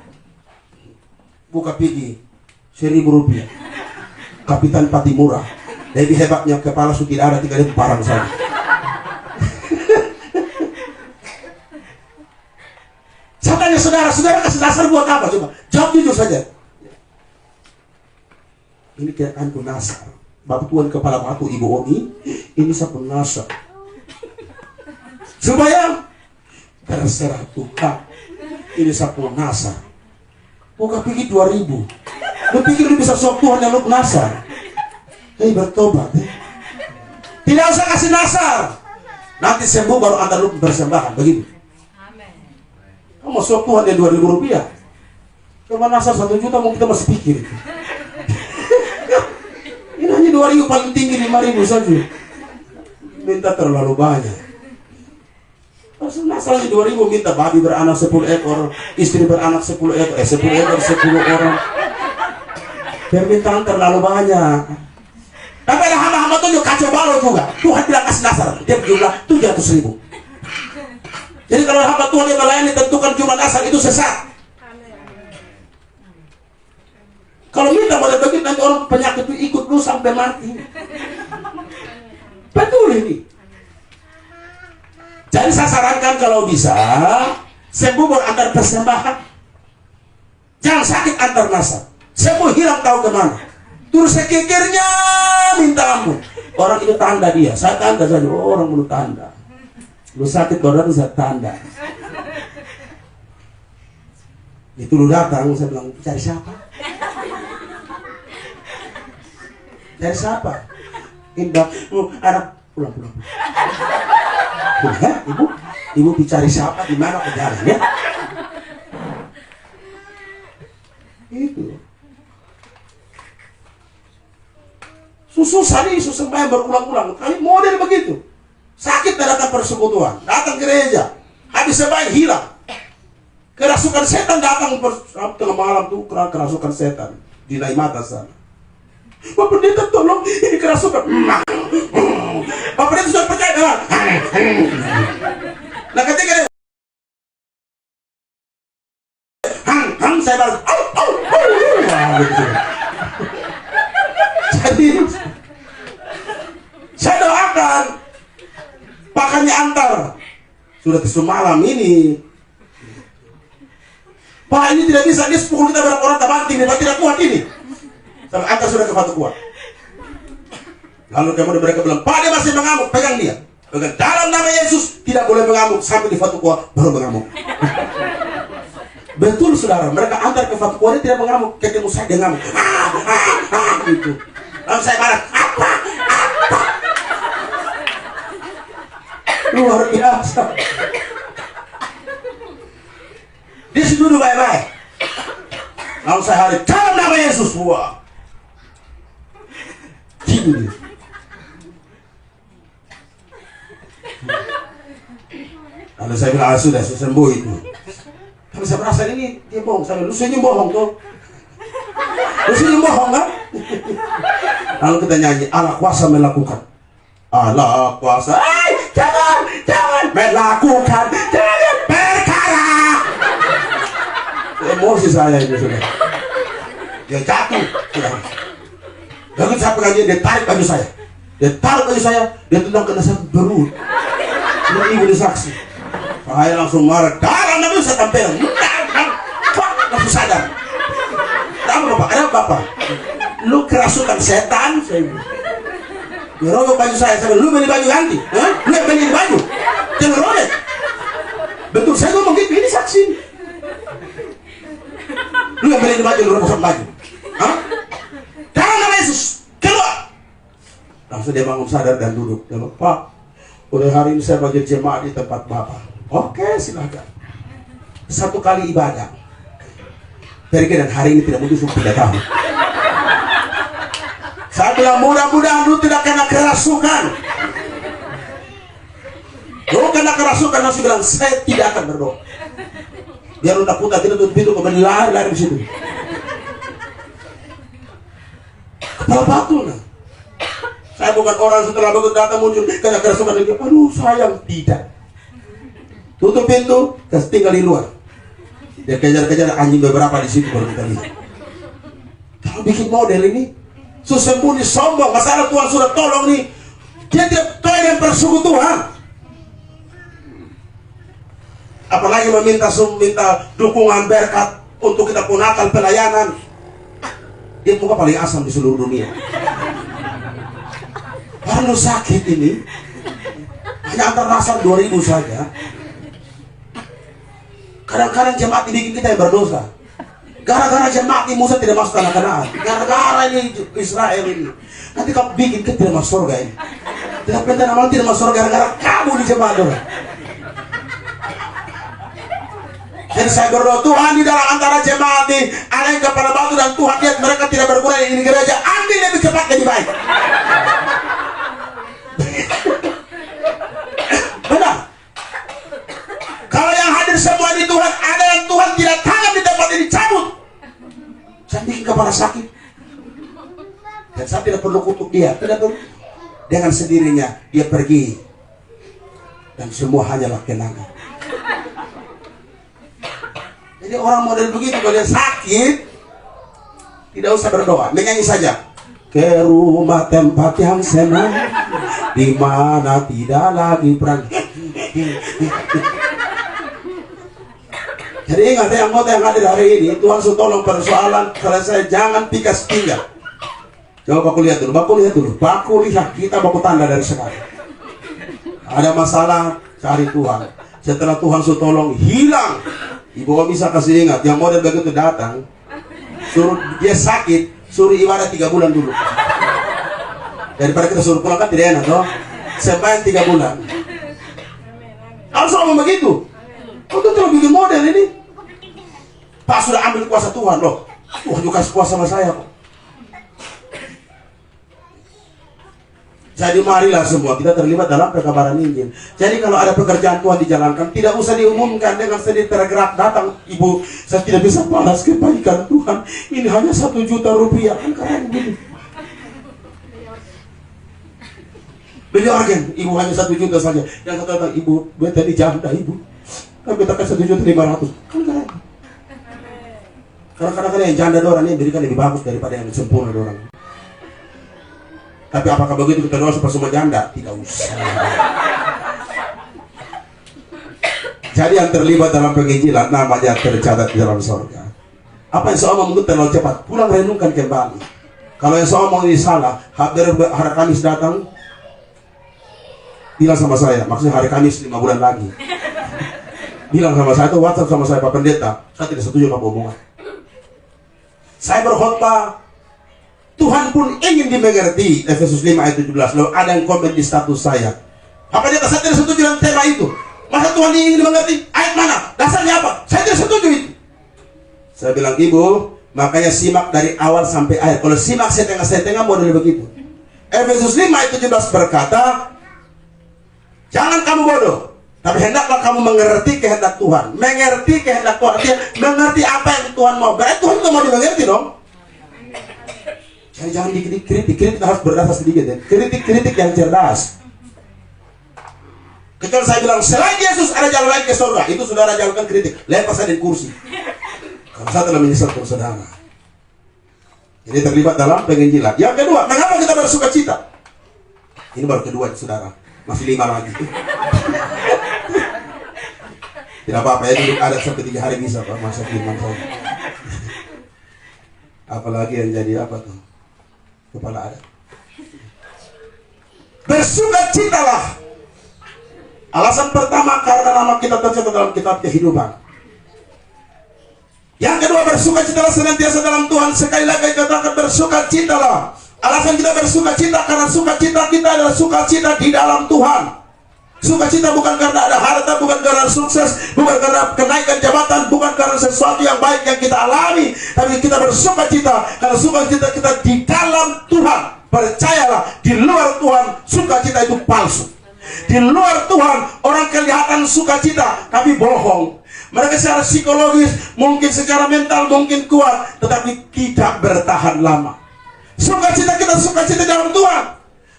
Buka pergi Rp1.000. Kapitan Patimura. Lebih hebatnya kepala su tidak ada, tinggal barang saja. Saya tanya saudara kasih dasar buat apa? Coba jawab jujur saja. Ini kiraanku nasar. Bapak Tuan kepala batu Ibu Oni, ini sapu nasar. Supaya terserah Tuhan. Ini sapu nasar. Bukan pikir 2.000. Lu pikir lu bisa sok Tuhan yang lu nasar? Hei, bertobat. Tidak usah kasih nasar. Nanti sembuh baru Anda lu persembahan. Begitu. Kamu sok Tuhan yang Rp2.000. Cuma nasar 1 juta mungkin kita masih pikir. Ini hanya 2.000, paling tinggi 5.000 saja. Minta terlalu banyak. Masalahnya 2.000, minta babi beranak 10 ekor, istri beranak 10 ekor, 10 ekor 10 orang. Permintaan terlalu banyak. Tapi ada hamba-hamba tuh kacau balau juga. Tuhan bilang kasih nasar, dia jumlah 700.000. Jadi kalau hamba Tuhan yang melayani tentukan jumlah nasar itu sesat. Kalau minta boleh begitu, nanti orang penyakit itu ikut lu sampai mati. Betul ini. Jadi saya sarankan kalau bisa sembuh baru antar persembahan. Jangan sakit antar nasar. Sembuh hilang tahu kemana. Terus sekikirnya minta ampun. Orang itu tanda dia. Saya tanda saja. Orang perlu tanda. Lu sakit baru saya tanda. Itu lu datang, saya bilang cari siapa? Cari siapa? Indah, anak pulang. Ibu dicari siapa? Di mana kejarannya? Itu. Susah sembahyang berulang-ulang. Kami model begitu. Sakit datang persekutuan, datang gereja, habis sembahyang hilang. Kerasukan setan datang tengah malam tuh, kerasukan setan di Naimata sana. Pak Pendeta tolong, ini kerasukan. Pak Pendeta sudah percaya. Nah ketika saya balas. Jadi saya doakan pakannya antar. Sudah semalam ini. Pak ini tidak bisa, dia sepuluh kita berapa orang tabanting, dia tidak kuat ini. Sampai antar sudah ke Fatu kuat. Lalu kemudian mereka bilang, Pak dia masih mengamuk, pegang dia. Pegang dalam nama Yesus, tidak boleh mengamuk. Sampai di Fatu kuat, baru mengamuk. Betul saudara, mereka antar ke Fatu kuat, dia tidak mengamuk. Ketemu saya, dia ngamuk. Gitu. Lalu saya marah, apa? Luar biasa. Dia duduk baik-baik. Lalu saya hari dalam nama Yesus. Wah. Gitu dia. Lalu saya bilang, sudah sembuh itu. Tapi saya merasa ini dia bohong. Saya bilang, lu senyum bohong tuh. Lu senyum bohong kan? Lalu kita nyanyi, Allah kuasa melakukan. Allah kuasa. Jangan melakukan. Jangan perkara. Emosi saya itu sudah. Dia jatuh. Lalu saya pegang dia tarik baju saya. Dia tendang kena saya berut. Ini ibu disaksi. Saya langsung marah. Darah nabi saya tampil. Langsung sadar. Apa bapak? Ada bapak? Lu kerasukan setan. Dia robek baju saya. Lu beli baju ganti. Lu yang beli baju. Jangan robek. Betul saya ngomong gitu. Ini saksi. Lu yang beli baju, lu robek baju. Jangan nama Yesus. Keluar. Langsung dia bangun sadar dan duduk. Dia bilang, Pak, udah hari ini saya bagi jemaat di tempat Bapak. Oke, silakan. 1 kali ibadah. Pergi dan hari ini tidak mungkin sudah tidak tahu. Saya bilang mudah-mudahan lu tidak kena kerasukan. Lu kena kerasukan, langsung bilang saya tidak akan berdoa. Biar lu takut tidak tutup pintu, kemudian lari di situ. Kepala batu nah. Saya bukan orang setelah begitu datang muncul kena kerasukan lagi. Aduh sayang, tidak. Tutup pintu, tinggal di luar. Dia kejar-kejar anjing beberapa di situ baru kita lihat. Kalau bikin model ini. Sembunyi sombong, masalah Tuhan sudah tolong nih. Dia tidak tahu yang persekutuan. Apalagi meminta dukungan berkat untuk kita punakal pelayanan. Dia muka paling asam di seluruh dunia. Baru sakit ini hanya antar nasar 2000 saja. Kadang-kadang jemaat dibikin kita yang berdosa. Gara-gara jemaat Musa tidak masuk tanah Kanaan. Gara-gara ini Israel ini. Nanti kamu bikin kita tidak masuk surga ini. Tidak penting amal tidak masuk surga gara-gara kamu di jemaat doang. Jadi saya berdoa, Tuhan di dalam antara jemaat ini ada yang kepada batu dan Tuhan lihat mereka tidak berguna di ini gereja, ambil lebih cepat lebih baik. Benar. Kalau yang hadir semua di Tuhan, ada yang Tuhan tidak tangan di tempat ini cabut. Saya bikin kepala sakit. Dan saya tidak perlu kutuk dia, tidak perlu. Dengan sendirinya dia pergi. Dan semua hanyalah kenangan. Jadi orang model begitu kalau dia sakit, tidak usah berdoa, menyanyi saja. Ke rumah tempat yang senang, di mana tidak lagi perang. Jadi ingat yang hadir hari ini, Tuhan sudah tolong persoalan selesai, jangan pikas tinggal. Coba Baku lihat dulu, Baku lihat, kita baku tanda dari sekarang. Ada masalah, cari Tuhan. Setelah Tuhan sudah tolong, hilang. Ibu bisa kasih ingat, yang model begitu datang, suruh dia sakit, suruh ibadah 3 bulan dulu. Daripada kita suruh pulang kan tidak enak, toh? Sembahyang 3 bulan. Harus ngomong begitu. Untuk terus bikin model ini. Pak sudah ambil kuasa Tuhan loh. Tuhan juga kasih kuasa sama saya kok. Jadi marilah semua kita terlibat dalam perkabaran Injil. Jadi kalau ada pekerjaan Tuhan dijalankan, tidak usah diumumkan dengan sendiri tergerak datang. Ibu, saya tidak bisa balas kebaikan Tuhan. Ini hanya 1 juta rupiah. Kan keren begini. Beli organ, ibu hanya 1 juta saja. Yang satu datang, ibu, gue tadi janda ibu. Tapi kita kan 1.500.000. Kan keren. Karena kadang-kadang yang janda dorang ini berikan lebih bagus daripada yang sempurna dorang. Tapi apakah begitu kita doa supaya semua janda? Tidak usah. Jadi yang terlibat dalam penginjilan namanya tercatat di dalam surga. Apa yang seorang ngomong terlalu cepat, pulang renungkan kembali. Kalau yang seorang ngomong ini salah, hari Kamis datang, bilang sama saya, maksudnya hari Kamis 5 bulan lagi. Bilang sama saya, itu WhatsApp sama saya, Pak Pendeta, saya tidak setuju sama omongan. Saya berkhotbah, Tuhan pun ingin dimengerti. Efesus 5 ayat 17. Lalu ada yang komen di status saya, apa dia saya tidak setuju dengan tema itu. Masa Tuhan ingin dimengerti? Ayat mana? Dasarnya apa? Saya tidak setuju itu. Saya bilang, ibu, makanya simak dari awal sampai akhir. Kalau simak setengah-setengah model begitu. Efesus 5 ayat 17 berkata, jangan kamu bodoh, tapi hendaklah kamu mengerti kehendak Tuhan. Mengerti kehendak Tuhan, artinya mengerti apa yang Tuhan mau. Berarti Tuhan juga mau dimengerti dong. Jadi jangan kritik harus berdasar sedikit ya. Kritik yang cerdas. Kecuali saya bilang selain Yesus ada jalan lain ke surga, itu saudara jalankan kritik. Lepas saya di kursi. Karena saya telah menyesal saudara. Ini terlibat dalam penginjilan. Yang kedua, mengapa kita bersuka cita? Ini baru kedua saudara. Masih 5 lagi. Tidak apa-apa ya, dulu ada sampai 3 hari bisa Pak masa firman saya. Apalagi yang jadi apa tuh? Kepala adat. Bersukacitalah. Alasan pertama karena nama kita tercatat dalam kitab kehidupan. Yang kedua, bersukacitalah senantiasa dalam Tuhan. Sekali lagi katakan bersukacitalah. Alasan kita bersukacita karena sukacita kita adalah sukacita di dalam Tuhan. Sukacita bukan karena ada harta, bukan karena sukses, bukan karena kenaikan jabatan, bukan karena sesuatu yang baik yang kita alami, tapi kita bersukacita karena sukacita kita di dalam Tuhan. Percayalah, di luar Tuhan sukacita itu palsu. Di luar Tuhan orang kelihatan sukacita tapi bohong. Mereka secara psikologis, mungkin secara mental mungkin kuat, tetapi tidak bertahan lama. Sukacita kita sukacita dalam Tuhan.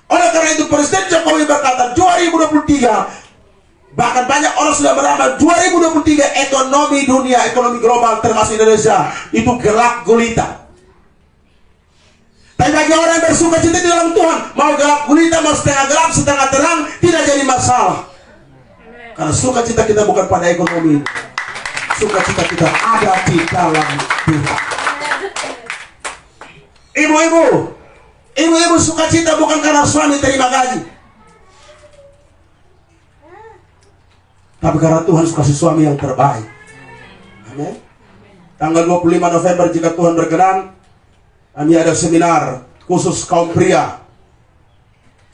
Oleh karena itu Presiden Jokowi berkata 2023, bahkan banyak orang sudah beramal 2023 ekonomi dunia, ekonomi global termasuk Indonesia itu gelap gulita. Tapi bagi orang yang bersuka cita di dalam Tuhan, mau gelap gulita, mau setengah gelap, setengah terang, tidak jadi masalah. Karena sukacita kita bukan pada ekonomi. Sukacita kita ada di dalam Tuhan. Ibu-ibu sukacita bukan karena suami terima gaji, tapi karena Tuhan kasih suami yang terbaik. Amin. Tanggal 25 November jika Tuhan berkenan, kami ada seminar khusus kaum pria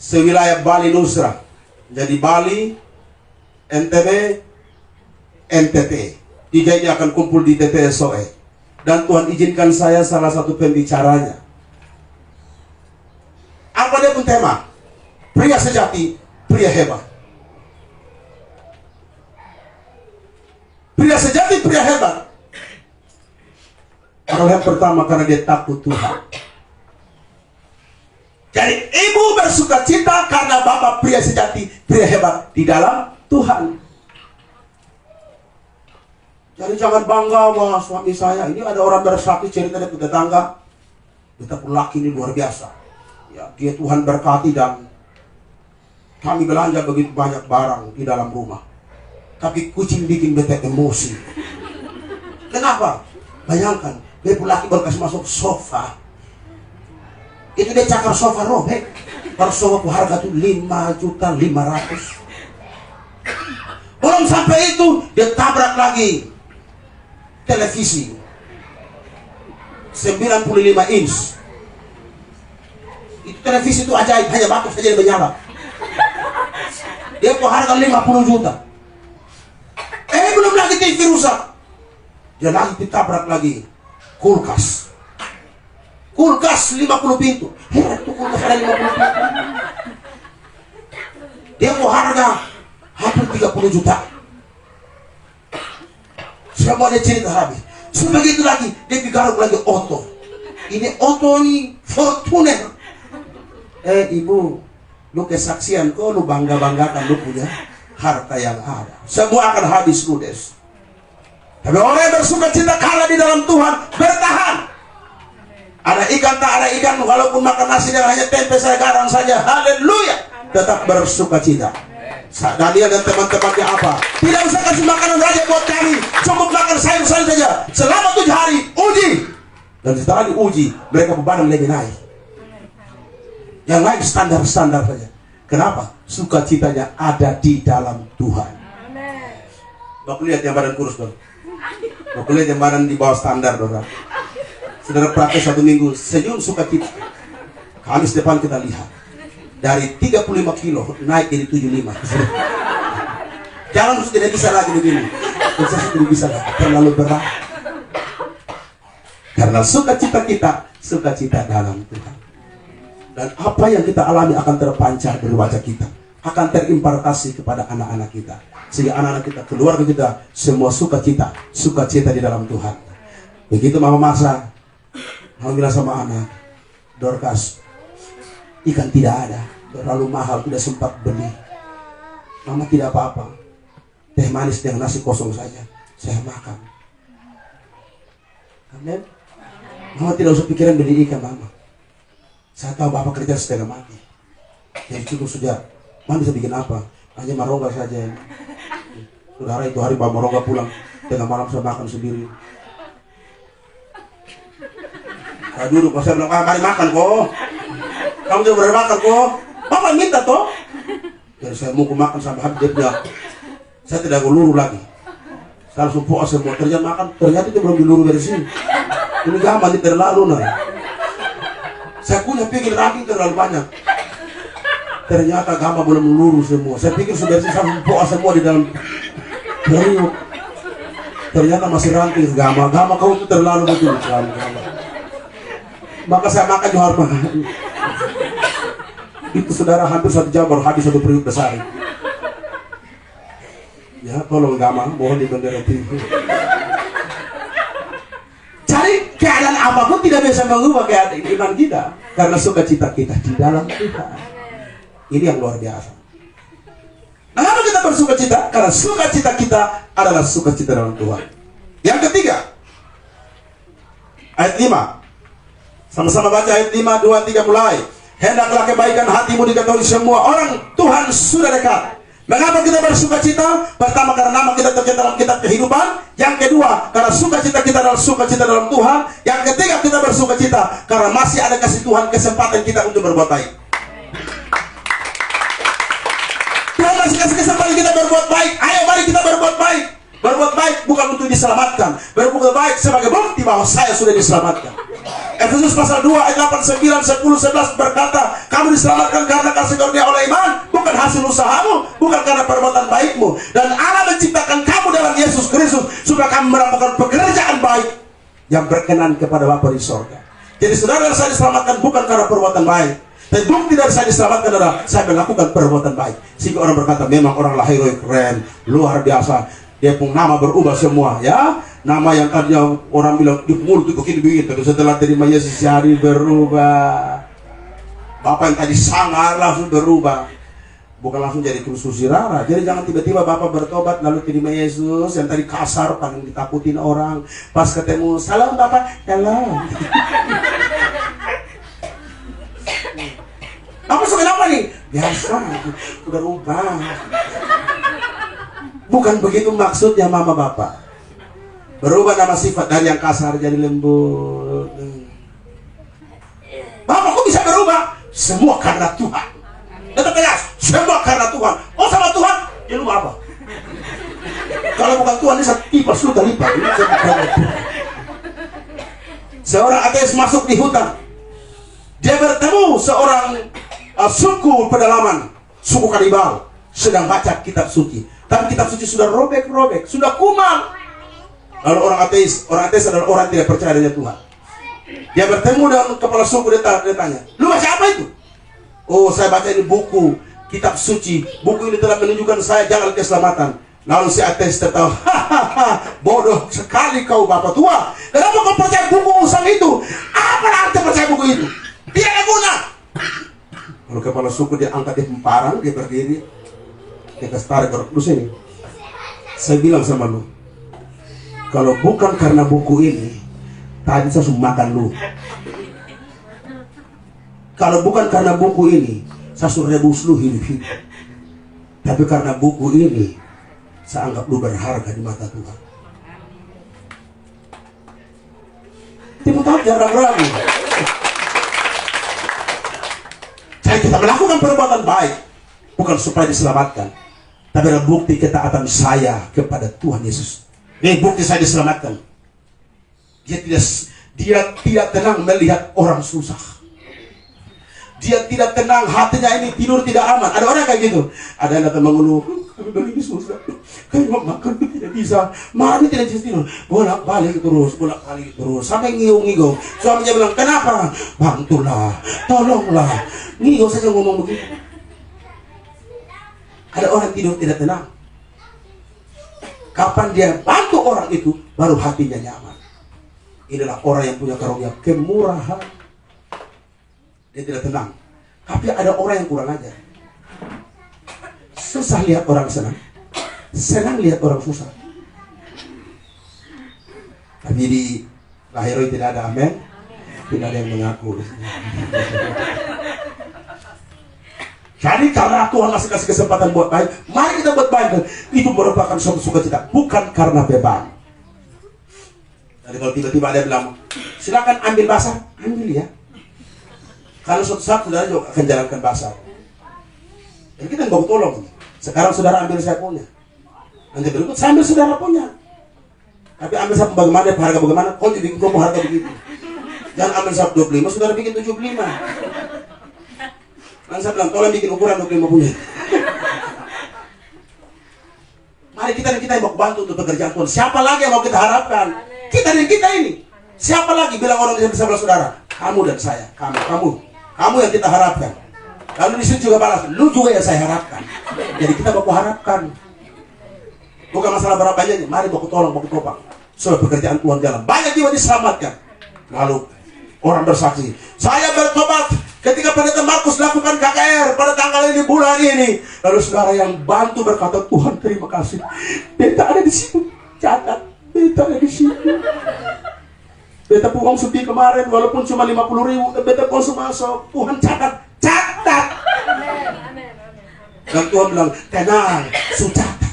sewilayah Bali Nusra. Jadi Bali, NTB, NTT. Tiga ini akan kumpul di TTSOE. Dan Tuhan izinkan saya salah satu pembicaranya. Apa dia pun tema? Pria sejati, pria hebat. Pria sejati, pria hebat. Kalau yang pertama karena dia takut Tuhan. Jadi ibu bersuka cita karena bapak pria sejati, pria hebat di dalam Tuhan. Jadi jangan bangga, wah suami saya ini ada orang bersaksi cerita dari tetangga, kita pun laki ini luar biasa. Ya, dia Tuhan berkati dan kami belanja begitu banyak barang di dalam rumah. Tapi kucing bikin bete emosi. Kenapa? Bayangkan, dia pun laki baru kasih masuk sofa. Itu dia cakar sofa robek. Kalau sofa itu harga tuh 5.500.000. Belum sampai itu, dia tabrak lagi televisi 95 inch. Itu televisi itu ajaib, hanya batu saja dia menyala. Dia tuh harga 50 juta. Belum lagi TV rusak. Dia lagi ditabrak lagi kulkas. Kulkas 50 pintu. Heran tuh kulkas ada 50 pintu. Dia mau harga hampir 30 juta. Semua dia cerita habis. Sebegitu lagi, dia digaruk lagi oto. Ini oto ini Fortuner. Ibu, lu kesaksian kok, lu bangga-banggakan lu punya harta yang ada. Semua akan habis ludes. Tapi orang yang bersuka cita karena di dalam Tuhan bertahan. Ada ikan tak ada ikan, walaupun makan nasi dengan hanya tempe saya garam saja, haleluya, tetap bersuka cita. Daniel dan teman-temannya apa? Tidak usah kasih makanan saja buat kami, cukup makan sayur-sayur saja. Selama 7 hari uji, dan setelah diuji mereka beban lebih naik. Yang lain standar-standar saja. Kenapa? Sukacitanya ada di dalam Tuhan. Bapak lihat yang badan kurus dong. Bapak lihat yang badan di bawah standar dong. Saudara praktek 1 minggu senyum sukacita. Kamis depan kita lihat dari 35 kilo naik jadi 75. Jangan tidak bisa lagi begini. Saya tidak bisa lagi, terlalu berat. Karena sukacita kita, sukacita dalam Tuhan. Dan apa yang kita alami akan terpancar dari wajah kita, akan terimpartasi kepada anak-anak kita, sehingga anak-anak kita, keluarga kita, semua sukacita, sukacita di dalam Tuhan. Begitu mama masak, mama bilang sama anak, Dorcas, ikan tidak ada, terlalu mahal, tidak sempat beli. Mama tidak apa-apa, teh manis dengan nasi kosong saja, saya makan. Amin. Mama tidak usah pikiran beli ikan, mama. Saya tahu bapak kerja setengah mati. Jadi cukup saja. Mama bisa bikin apa? Hanya marongga saja. Saudara itu hari bapak marongga pulang, tengah malam saya makan sendiri. Saya duduk, saya bilang, mari makan kok. Kamu juga boleh makan kok. Bapak minta toh. Jadi saya mau makan sampai habis, dia bilang, saya tidak mau luru lagi. Saya langsung puas semua, ternyata makan, ternyata dia belum diluru dari sini. Ini gampang, dia terlalu nah. Saya punya pikir daging terlalu banyak. Ternyata gama belum meluru semua. Saya pikir sudah saya puas semua di dalam periuk. Ternyata masih ranting gama. Gama kau itu terlalu betul. Maka saya makan juga harus makan. Itu saudara hampir 1 jam baru habis 1 periuk besar. Ya tolong gama, mohon di bendera TV. Cari keadaan apapun tidak bisa mengubah keadaan iman kita, karena sukacita kita di dalam Tuhan. Ini yang luar biasa. Kenapa kita bersukacita? Karena sukacita kita adalah sukacita dalam Tuhan. Yang ketiga, ayat 5. Sama-sama baca ayat 5, 2, 3 mulai. Hendaklah kebaikan hatimu diketahui semua orang, Tuhan sudah dekat. Mengapa kita bersuka cita? Pertama, karena nama kita tercatat dalam kitab kehidupan. Yang kedua, karena sukacita kita adalah sukacita dalam Tuhan. Yang ketiga, kita bersuka cita karena masih ada kasih Tuhan, kesempatan kita untuk berbuat baik. Tuhan masih kasih kesempatan kita berbuat baik. Ayo mari kita berbuat baik. Berbuat baik bukan untuk diselamatkan. Berbuat baik sebagai bukti bahwa saya sudah diselamatkan. Efesus pasal 2 ayat 8, 9, 10, 11 berkata, kamu diselamatkan karena kasih karunia oleh iman, bukan hasil usahamu, bukan karena perbuatan baikmu. Dan Allah menciptakan kamu dalam Yesus Kristus supaya kamu melakukan pekerjaan baik yang berkenan kepada Bapa di sorga. Jadi saudara, saya diselamatkan bukan karena perbuatan baik, tapi bukti dari saya diselamatkan adalah saya melakukan perbuatan baik. Sehingga orang berkata, memang orang lahir keren, luar biasa. Dia pun nama berubah semua, ya. Nama yang tadinya orang bilang di mulut itu begini, tapi setelah terima Yesus sehari berubah. Bapak yang tadi sangar langsung berubah, bukan langsung jadi kursusi rara. Jadi jangan tiba-tiba Bapak bertobat lalu terima Yesus, yang tadi kasar paling ditakutin orang, pas ketemu salam Bapak, salam. Bapak suka apa nih? Biasa, berubah. Bukan begitu maksudnya mama bapak. Berubah nama sifat dari yang kasar jadi lembut. Bapak kok bisa berubah? Semua karena Tuhan. Tetap tegas, semua karena Tuhan. Oh sama Tuhan, ya lu apa? Kalau bukan Tuhan ini tipas lu terlipat. Seorang ateis masuk di hutan. Dia bertemu seorang suku pedalaman, suku kanibal, sedang baca kitab suci. Tapi kitab suci sudah robek-robek, sudah kumal. Lalu orang ateis adalah orang yang tidak percaya dengan Tuhan. Dia bertemu dengan kepala suku, dia tanya, lu baca apa itu? Oh, saya baca ini buku, kitab suci. Buku ini telah menunjukkan saya jalan keselamatan. Lalu si ateis tertawa, hahaha, bodoh sekali kau bapak tua. Kenapa kau percaya buku usang itu? Apa arti percaya buku itu? Tidak ada guna. Lalu kepala suku dia angkat, dia memparang, dia berdiri. Dia kasih tarik orang, lu sini. Saya bilang sama lu, kalau bukan karena buku ini, tadi saya sudah makan lu. Kalau bukan karena buku ini, saya sudah rebus lu hidup-hidup. Tapi karena buku ini, saya anggap lu berharga di mata Tuhan. Tipu tak jarang ragu. Jadi kita melakukan perbuatan baik, bukan supaya diselamatkan, tapi adalah bukti ketaatan saya kepada Tuhan Yesus. Ini bukti saya diselamatkan. Dia tidak tenang melihat orang susah. Dia tidak tenang, hatinya ini tidur tidak aman. Ada orang kayak gitu. Ada yang datang mengeluh, kami begini susah, kami mau makan tidak bisa, makan tidak bisa tidur, bolak-balik terus, sampai ngiung-ngiung. Suaminya bilang, kenapa? Bantulah, tolonglah. Ngiung saja ngomong begitu. Ada orang tidur tidak tenang. Kapan dia bantu orang itu, baru hatinya nyaman. Inilah orang yang punya karunia kemurahan. Dia tidak tenang. Tapi ada orang yang kurang ajar. Susah lihat orang senang, senang lihat orang susah. Tapi di Lahiroi tidak ada amin, tidak ada yang mengaku. Jadi karena Tuhan kasih kesempatan buat baik, mari kita buat baik. Itu merupakan suatu sukacita, bukan karena beban. Jadi kalau tiba-tiba ada yang bilang, silakan ambil basah, ambil ya. Kalau suatu saat saudara juga akan jalankan basah. Dan kita nggak tolong. Sekarang saudara ambil saya punya. Nanti berikut saya ambil saudara punya. Tapi ambil saya bagaimana, harga bagaimana, kau bikin kamu harga begitu. Jangan ambil saya 25, saudara bikin 75. Dan saya bilang, tolong bikin ukuran 25 punya. Mari kita yang mau bantu untuk pekerjaan Tuhan. Siapa lagi yang mau kita harapkan? Kita dan kita ini. Siapa lagi bilang orang di sebelah saudara? Kamu dan saya, kamu yang kita harapkan. Lalu di situ juga balas, lu juga yang saya harapkan. Jadi kita baku harapkan. Bukan masalah berapa banyaknya, mari baku tolong, baku topang. Supaya pekerjaan Tuhan jalan. Banyak jiwa diselamatkan. Lalu orang bersaksi, saya bertobat ketika pendeta Markus lakukan KKR pada tanggal ini, bulan ini. Lalu saudara yang bantu berkata, Tuhan terima kasih. Pendeta ada di situ, catat, pendeta ada di situ. Beta puang supi kemarin, walaupun cuma 50.000, beta pun masuk. Tuhan catat. Dan Tuhan bilang, tenang, sucatat.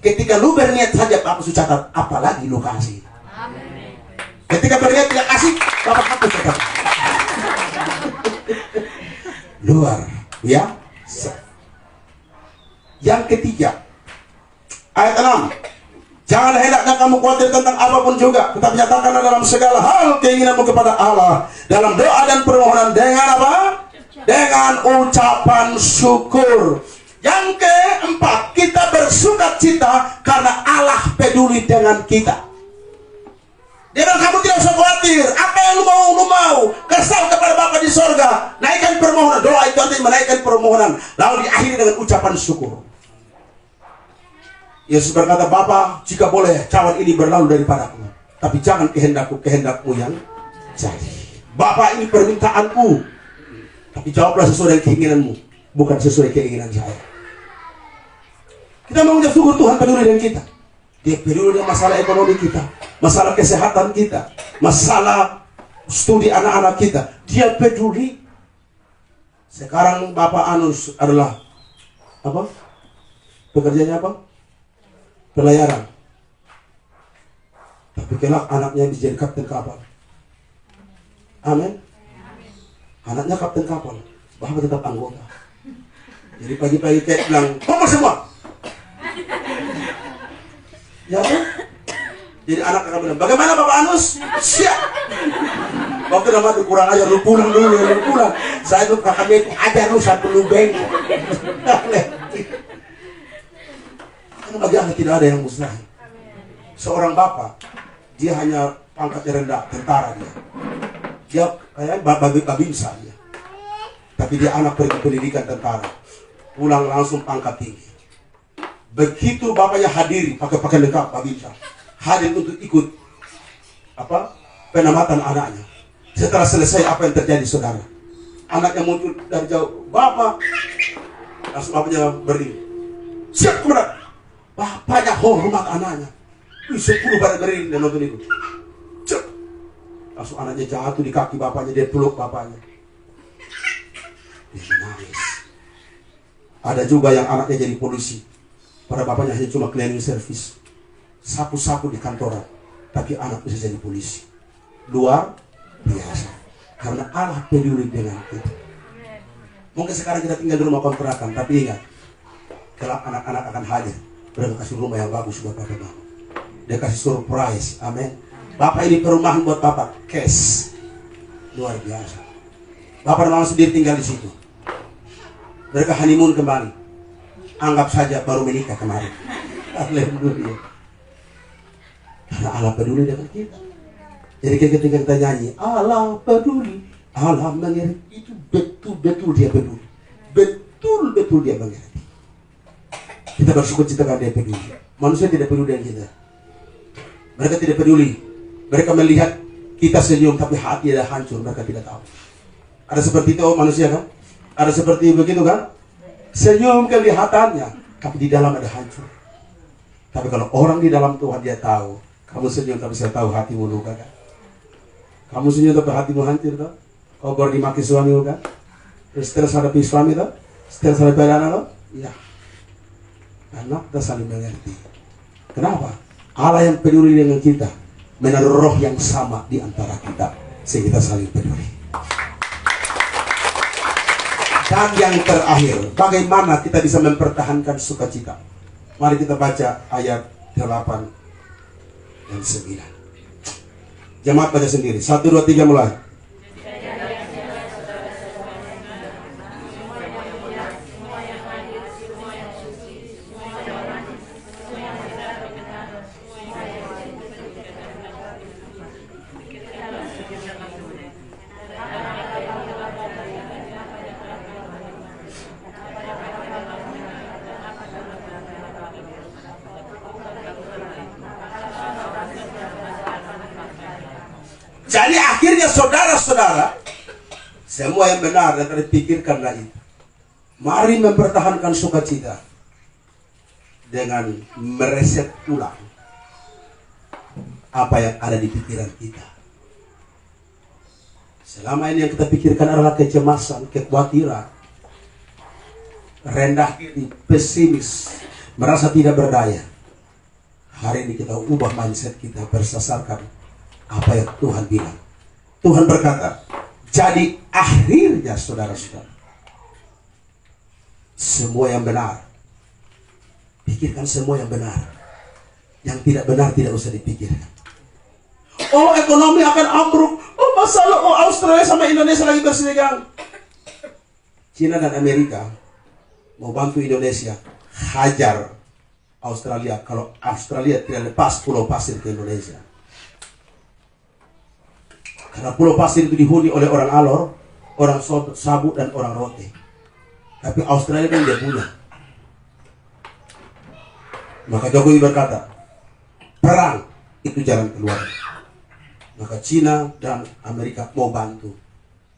Ketika lu berniat saja, Bapak sucatat, apalagi lu kasih. Ketika berniat tidak kasih, Bapak hapus catat. Luar biasa. Yang ketiga, ayat 6. Jangan hendaknya kamu khawatir tentang apapun juga, tetapi nyatakanlah dalam segala hal keinginanmu kepada Allah dalam doa dan permohonan dengan apa? Dengan ucapan syukur. Yang keempat, kita bersukacita karena Allah peduli dengan kita. Dia bilang, kamu tidak usah khawatir. Apa yang lu mau. Kesal kepada Bapa di sorga. Naikkan permohonan. Doa itu artinya menaikkan permohonan. Lalu diakhiri dengan ucapan syukur. Yesus berkata, Bapa, jika boleh cawan ini berlalu daripadaku, tapi jangan kehendakmu yang jadi. Bapa, ini permintaanku, tapi jawablah sesuai dengan keinginanmu, bukan sesuai keinginan saya. Kita mengucap syukur Tuhan peduli dengan kita. Dia peduli dengan masalah ekonomi kita, masalah kesehatan kita, masalah studi anak-anak kita. Dia peduli. Sekarang Bapak Anus adalah apa? Pekerjaannya apa? Pelayaran. Tapi kelak anaknya bisa jadi kapten kapal. Amin. Anaknya kapten kapal, Bapak tetap anggota. Jadi pagi-pagi kayak bilang, kumpul semua. Ya kan? Jadi anak akan bilang, bagaimana Bapak Anus? Siap. Waktu nama itu kurang ajar, lu pulang dulu, lu pulang. Saya itu kakaknya itu ajar lu satu lubeng. Karena bagi Allah tidak ada yang mustahil. Seorang bapak, dia hanya pangkatnya rendah, tentara dia. Dia kayak babinsa dia. Tapi dia anak pendidikan tentara. Pulang langsung pangkat tinggi. Begitu bapaknya hadiri pakai pakaian lengkap babinsa, hadir untuk ikut penamatan anaknya. Setelah selesai, apa yang terjadi saudara? Anaknya muncul dari jauh, Bapak. Langsung bapaknya berdiri. Siap kemudian. Bapaknya hormat anaknya. 10 pada berdiri dan nonton itu. Cep. Langsung anaknya jatuh di kaki bapaknya, dia peluk bapaknya. Dia menangis. Ada juga yang anaknya jadi polisi. Pada bapaknya hanya cuma cleaning service, sapu-sapu di kantoran, tapi anak bisa jadi polisi. Luar biasa. Karena Allah peduli dengan kita. Mungkin sekarang kita tinggal di rumah kontrakan, tapi ingat, kelak anak-anak akan hadir. Mereka kasih rumah yang bagus buat Bapak. Dia kasih surprise. Amin. Bapak ini perumahan buat Bapak, cash. Luar biasa. Bapak dan Mama sendiri tinggal di situ. Mereka honeymoon kembali. Anggap saja baru menikah kemarin. Haleluya. Karena Allah peduli dengan kita. Jadi ketika kita nyanyi, Allah peduli, Allah mengerti, itu betul-betul dia peduli. Betul-betul dia mengerti. Kita bersyukur cita karena dia peduli. Manusia tidak peduli dengan kita. Mereka tidak peduli. Mereka melihat kita senyum, tapi hati ada hancur. Mereka tidak tahu. Ada seperti itu manusia kan? Ada seperti begitu kan? Senyum kelihatannya, tapi di dalam ada hancur. Tapi kalau orang di dalam Tuhan, dia tahu. Kamu senyum tapi saya tahu hatimu luka kan? Kamu senyum tapi hatimu hancur kan? Kau baru dimaki suamimu kan? Stres hadapi suami kan? Stres hadapi anak kan? Ya. Karena kita saling mengerti. Kenapa? Allah yang peduli dengan kita menaruh roh yang sama di antara kita, sehingga kita saling peduli. Dan yang terakhir, bagaimana kita bisa mempertahankan sukacita? Mari kita baca ayat 8 dan 9. Jemaat baca sendiri. 1, 2, 3 mulai. Jadi akhirnya saudara-saudara, semua yang benar dan terpikirkanlah itu. Mari mempertahankan sukacita dengan mereset ulang apa yang ada di pikiran kita. Selama ini yang kita pikirkan adalah kecemasan, kekhawatiran, rendah diri, pesimis, merasa tidak berdaya. Hari ini kita ubah mindset kita berdasarkan apa yang Tuhan bilang. Tuhan berkata, jadi akhirnya saudara-saudara, semua yang benar, pikirkan semua yang benar. Yang tidak benar tidak usah dipikirkan. Oh, ekonomi akan ambruk. Oh, masalah, oh, Australia sama Indonesia lagi bersenggang. Cina dan Amerika mau bantu Indonesia hajar Australia kalau Australia tidak lepas pulau pasir ke Indonesia. Karena pulau pasir itu dihuni oleh orang Alor, orang Sabu, dan orang Rote. Tapi Australia kan dia punya. Maka Jokowi berkata, perang itu jalan keluar. Maka Cina dan Amerika mau bantu.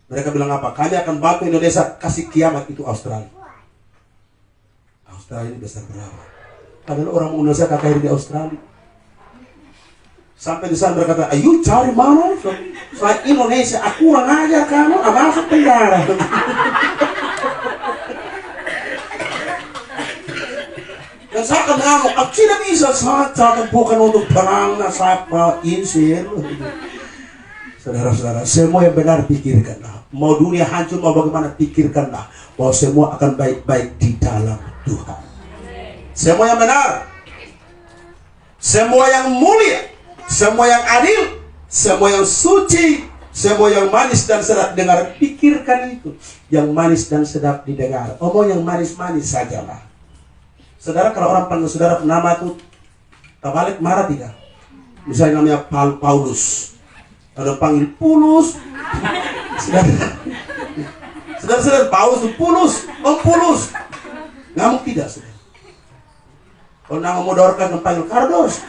Mereka bilang apa? Kami akan bantu Indonesia kasih kiamat itu Australia. Australia ini besar berapa? Padahal orang Indonesia kakak di Australia. Sampai di sana berkata, ayo cari mana? Soal Indonesia, aku kurang ajar kamu, masuk penjara. Dan saya akan ngamuk, aku tidak bisa saja, bukan untuk perang, saya insir. Saudara-saudara, semua yang benar pikirkanlah. Mau dunia hancur, mau bagaimana, pikirkanlah bahwa semua akan baik-baik di dalam Tuhan. Semua yang benar, semua yang mulia, semua yang adil, semua yang suci, semua yang manis dan sedap dengar, pikirkan itu. Yang manis dan sedap didengar. Omong yang manis-manis sajalah. Saudara, kalau orang panggil saudara nama itu terbalik, marah tidak? Misalnya namanya Paulus, ada panggil Pulus. Saudara, Paulus itu Pulus, oh Pulus. Ngamuk tidak, saudara? Kalau nama Dorkan panggil Kardos.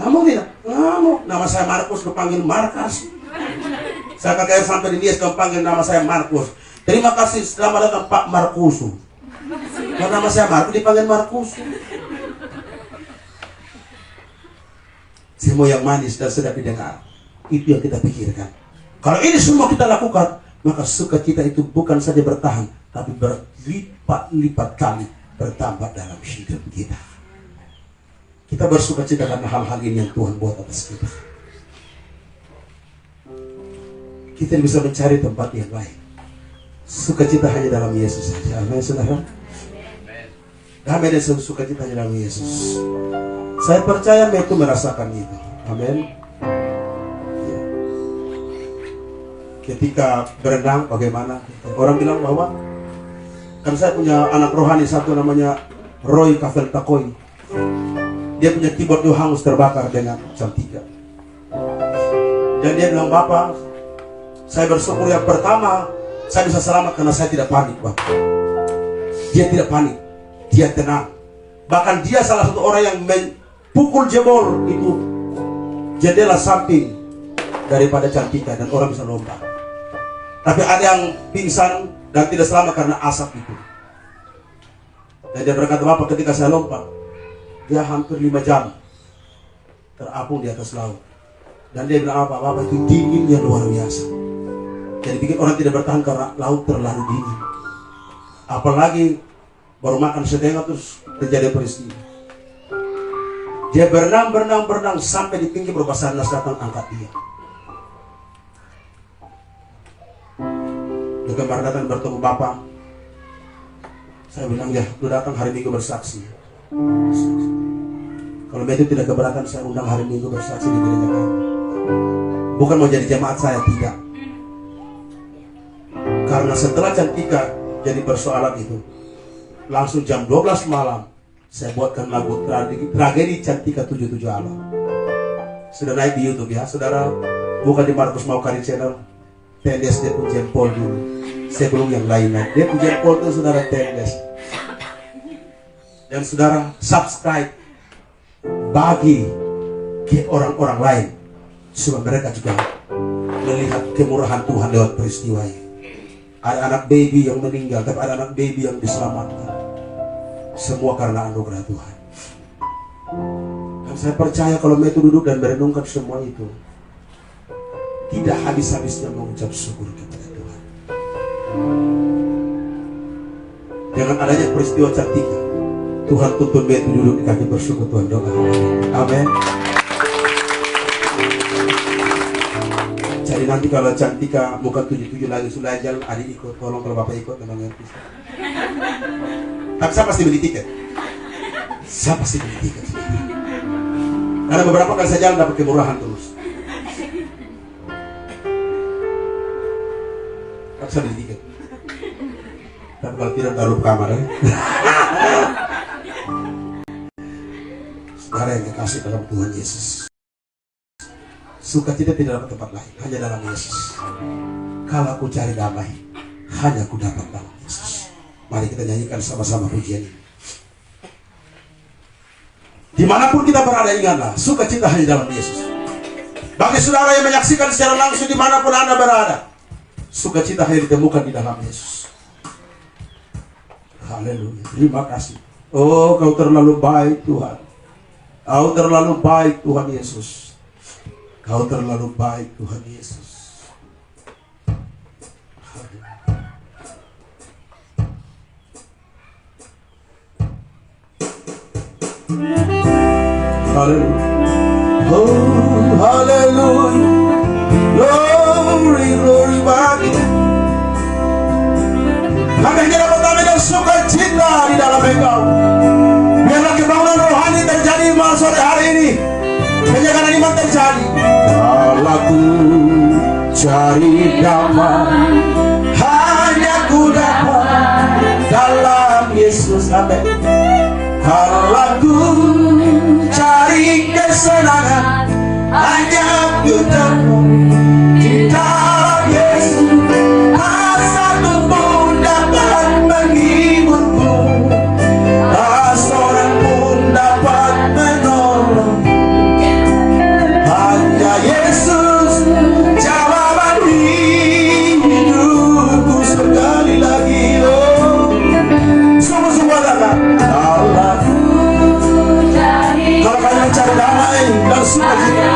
Ngamuk tidak? Ngamuk. Nama saya Markus dipanggil Markas. Saya kakak sampai di Nias dipanggil nama saya Markus. Terima kasih, selamat datang Pak Markusu. Kalau nama saya Markus dipanggil Markusu. Semua yang manis dan sedap didengar, itu yang kita pikirkan. Kalau ini semua kita lakukan, maka sukacita itu bukan saja bertahan, tapi berlipat-lipat kali bertambah dalam hidup kita. Kita bersukacita karena hal-hal ini yang Tuhan buat atas kita. Kita bisa mencari tempat yang lain. Sukacita hanya dalam Yesus saja. Amin, saudara. Damai dan sukacita hanya dalam Yesus. Saya percaya Metu merasakan itu. Amin. Ya. Ketika berenang, bagaimana? Orang bilang bahwa kan saya punya anak rohani satu namanya Roy Kavel Takoi. Dia punya keyboard itu hangus terbakar dengan jam 3. Dan dia bilang, Bapak, saya bersyukur yang pertama saya bisa selamat karena saya tidak panik, Bapak. Dia tidak panik, dia tenang. Bahkan dia salah satu orang yang pukul jebol itu jendela samping daripada Cantika dan orang bisa lompat. Tapi ada yang pingsan dan tidak selamat karena asap itu. Dan dia berkata, Bapak, ketika saya lompat, dia hampir 5 jam terapung di atas laut. Dan dia bilang apa? Bapak, itu dinginnya luar biasa. Jadi bikin orang tidak bertahan karena laut terlalu dingin. Apalagi baru makan setengah terus terjadi peristiwa. Dia berenang sampai di pinggir Basarnas datang angkat dia. Dia kemarin datang bertemu Bapak. Saya bilang, ya, lu datang hari Minggu bersaksi. Kalau begitu tidak keberatan, saya undang hari Minggu bersaksi di gereja kami. Bukan mau jadi jemaat saya, tidak. Karena setelah Cantika jadi persoalan itu, langsung jam 12 malam saya buatkan lagu tragedi Cantika 77 Alam. Sudah naik di YouTube ya, saudara. Bukan di Markus Maukari channel. Tendes dia pun jempol dulu sebelum yang lainnya. Dia pun jempol itu saudara Tendes. Dan saudara subscribe, bagi ke orang-orang lain supaya mereka juga melihat kemurahan Tuhan lewat peristiwa ini. Ada anak baby yang meninggal, tapi ada anak baby yang diselamatkan. Semua karena anugerah Tuhan. Dan saya percaya kalau Metu duduk dan merenungkan semua itu, tidak habis-habisnya mengucap syukur kepada Tuhan. Dengan adanya peristiwa Cantika, Tuhan tuntun beliau duduk di kaki bersyukur. Tuhan doa. Amin. Jadi nanti kalau Cantika bukan 77 lagi sudah jalan, adik ikut. Tolong kalau bapak ikut memang ngerti. Tapi saya pasti beli tiket. Saya pasti beli tiket. Karena beberapa kali saya jalan dapat kemurahan terus. Tapi saya beli tiket. Tapi kalau tidak taruh kamar ya. Saudara yang dikasih dalam Tuhan Yesus, sukacita tidak dapat tempat lain, hanya dalam Yesus. Kalau aku cari damai, hanya aku dapat dalam Yesus. Mari kita nyanyikan sama-sama pujian ini. Dimanapun kita berada, ingatlah, sukacita hanya dalam Yesus. Bagi saudara yang menyaksikan secara langsung dimanapun Anda berada, sukacita hanya ditemukan di dalam Yesus. Haleluya, terima kasih. Oh, kau terlalu baik Tuhan. Kau terlalu baik Tuhan Yesus. Kau terlalu baik Tuhan Yesus. Haleluya. Oh, haleluya. Glory, glory bagi. Kami tidak pertama dan sukacita di dalam Engkau. Biarlah kebangunan rohani terjadi malam sore hari ini. Penjagaan iman terjadi. Kalau ku cari damai, hanya ku dapat dalam Yesus. Amin. Kalau ku cari kesenangan, hanya ku dapat di dalam Yesus. Satu pun dapat menghiburku, seorang pun dapat menolong. Hanya Yesus jawaban hidupku. Sekali lagi, oh, semua datang. Kalau kalian mencari damai dan sukacita,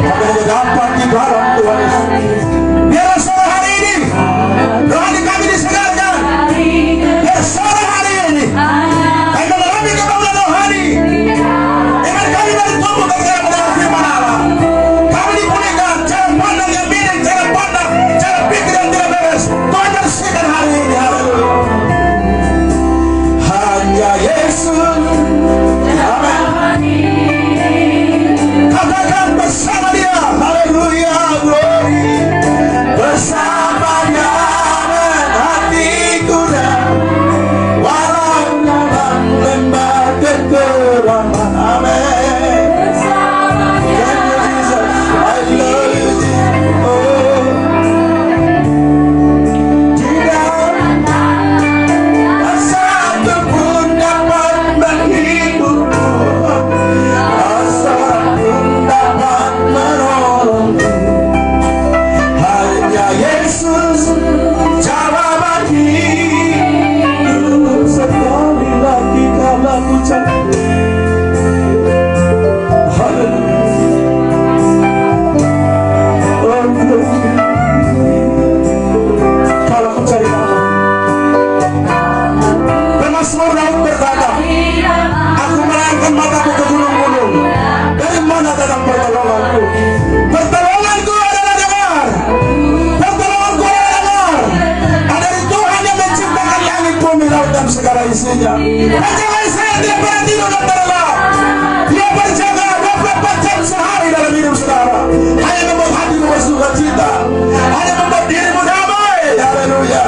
kalian hanya dapat di dalam Tuhan Yesus. Biar sore hari ini rohani kami disegarkan. Biar sore hari ini kami mengalami kebangunan rohani. Iman kami bertumbuh ketika mendengar firman Allah. Kami dipulihkan cara pandang yang miring, cara pandang, cara pikir yang tidak beres. Tuhan bersihkan hari ini. Haleluya. Hanya Yesus. Katakan bersama Dia. Haleluya, glory. Bersamanya hatiku dan walau dalam lembah kekeraman. Amin. I love you, Jesus. Oh, tidak satu pun dapat menghiburku, seorang pun dapat menolongku. Hanya Yesus jawaban hidup. Sekali lagi kalau ku cari. Haleluya. Kalau ku cari Allah, Pemasmur Daud berkata, aku melayangkan mataku ke gunung-gunung, dari mana datang pertolonganku? Pertolonganku adalah dengar. Pertolonganku adalah dengar. Ada di Tuhan yang menciptakan langit, bumi, laut dan segala isinya. Penjagaan saya tidak pernah tidur dan terlelap. Dia berjaga 24 jam sehari dalam hidup saudara. Hanya membuat hatimu bersukacita, hanya membuat dirimu damai. Haleluya.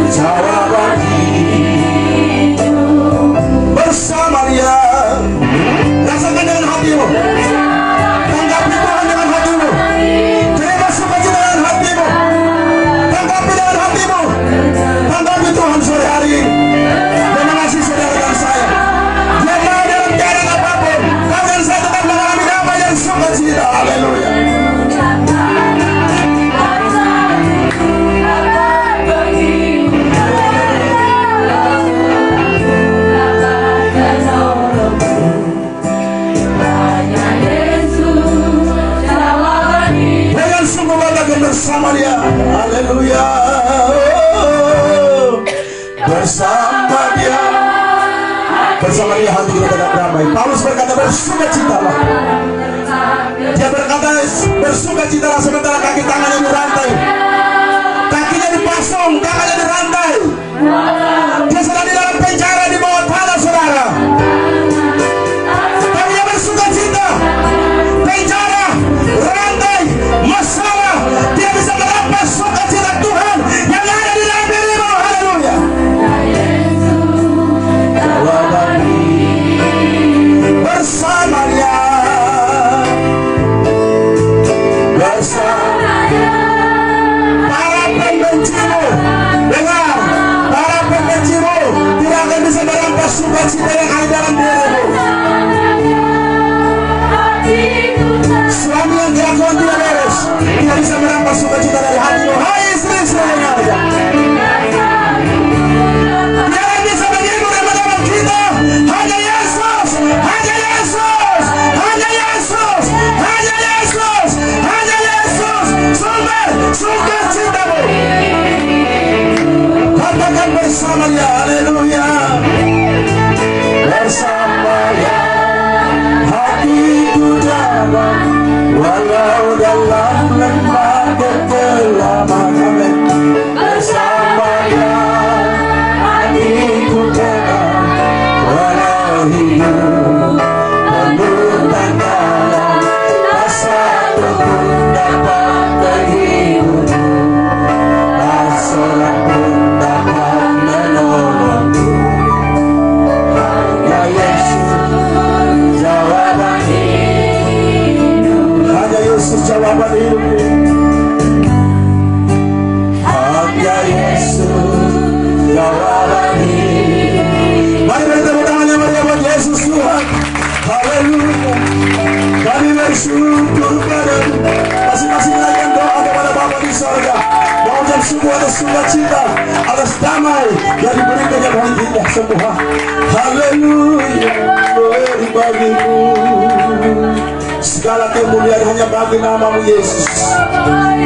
Jawaban hidup bersama Dia. Rasakan dengan hatimu. Tanggapi Tuhan dengan hatimu. Terima sukacita dengan hatimu. Tanggapi dengan hatimu. Tanggapi Tuhan sore hari ini. Dia. Bersama Dia hati kita tetap damai. Paulus berkata bersukacitalah. Dia berkata bersukacitalah sementara kaki tangannya dirantai, kakinya dipasung, tangannya dirantai. Dia sedang di dalam penjara di bawah tanah, saudara. Tapi dia bersukacita. Penjara, rantai, masalah, dia bisa merampas sukacita Tuhan yang ada di dalam dirimu. Haleluya. Bersama Dia, bersama para pembencimu. Dengar, para pembencimu tidak akan bisa merampas sukacita yang ada dalam dirimu. Suami yang kelakuan tidak beres tidak bisa merampas sukacita dari hatimu. Hai istri-istri yang ada, dia bisa menghibur dan menolong kita. Hanya Yesus, hanya Yesus, hanya Yesus, hanya Yesus, hanya Yesus, sumber sukacitamu. Katakan bersama Dia, haleluya. Bersama Dia hatiku damai, walau dalam lembah kegelapan. Amin. Bersama Dia hatiku tenang, walau hidup penuh tantangan. Tak satu pun dapat menghibur, tak seorang pun dapat menolongku. Hanya Yesus jawaban hidup. Hanya Yesus jawaban hidup. Hanya Yesus jawaban hidup. Mari bertepuk tangannya, mari buat Yesus Tuhan. Haleluya. Kami bersyukur padamu. Masing-masing lakukan doa kepada Bapa di sorga. Mohon semua atas sukacita, atas damai yang diberikan kepada kita semua. Haleluya. Glory bagimu. Segala kemuliaan hanya bagi namamu Yesus.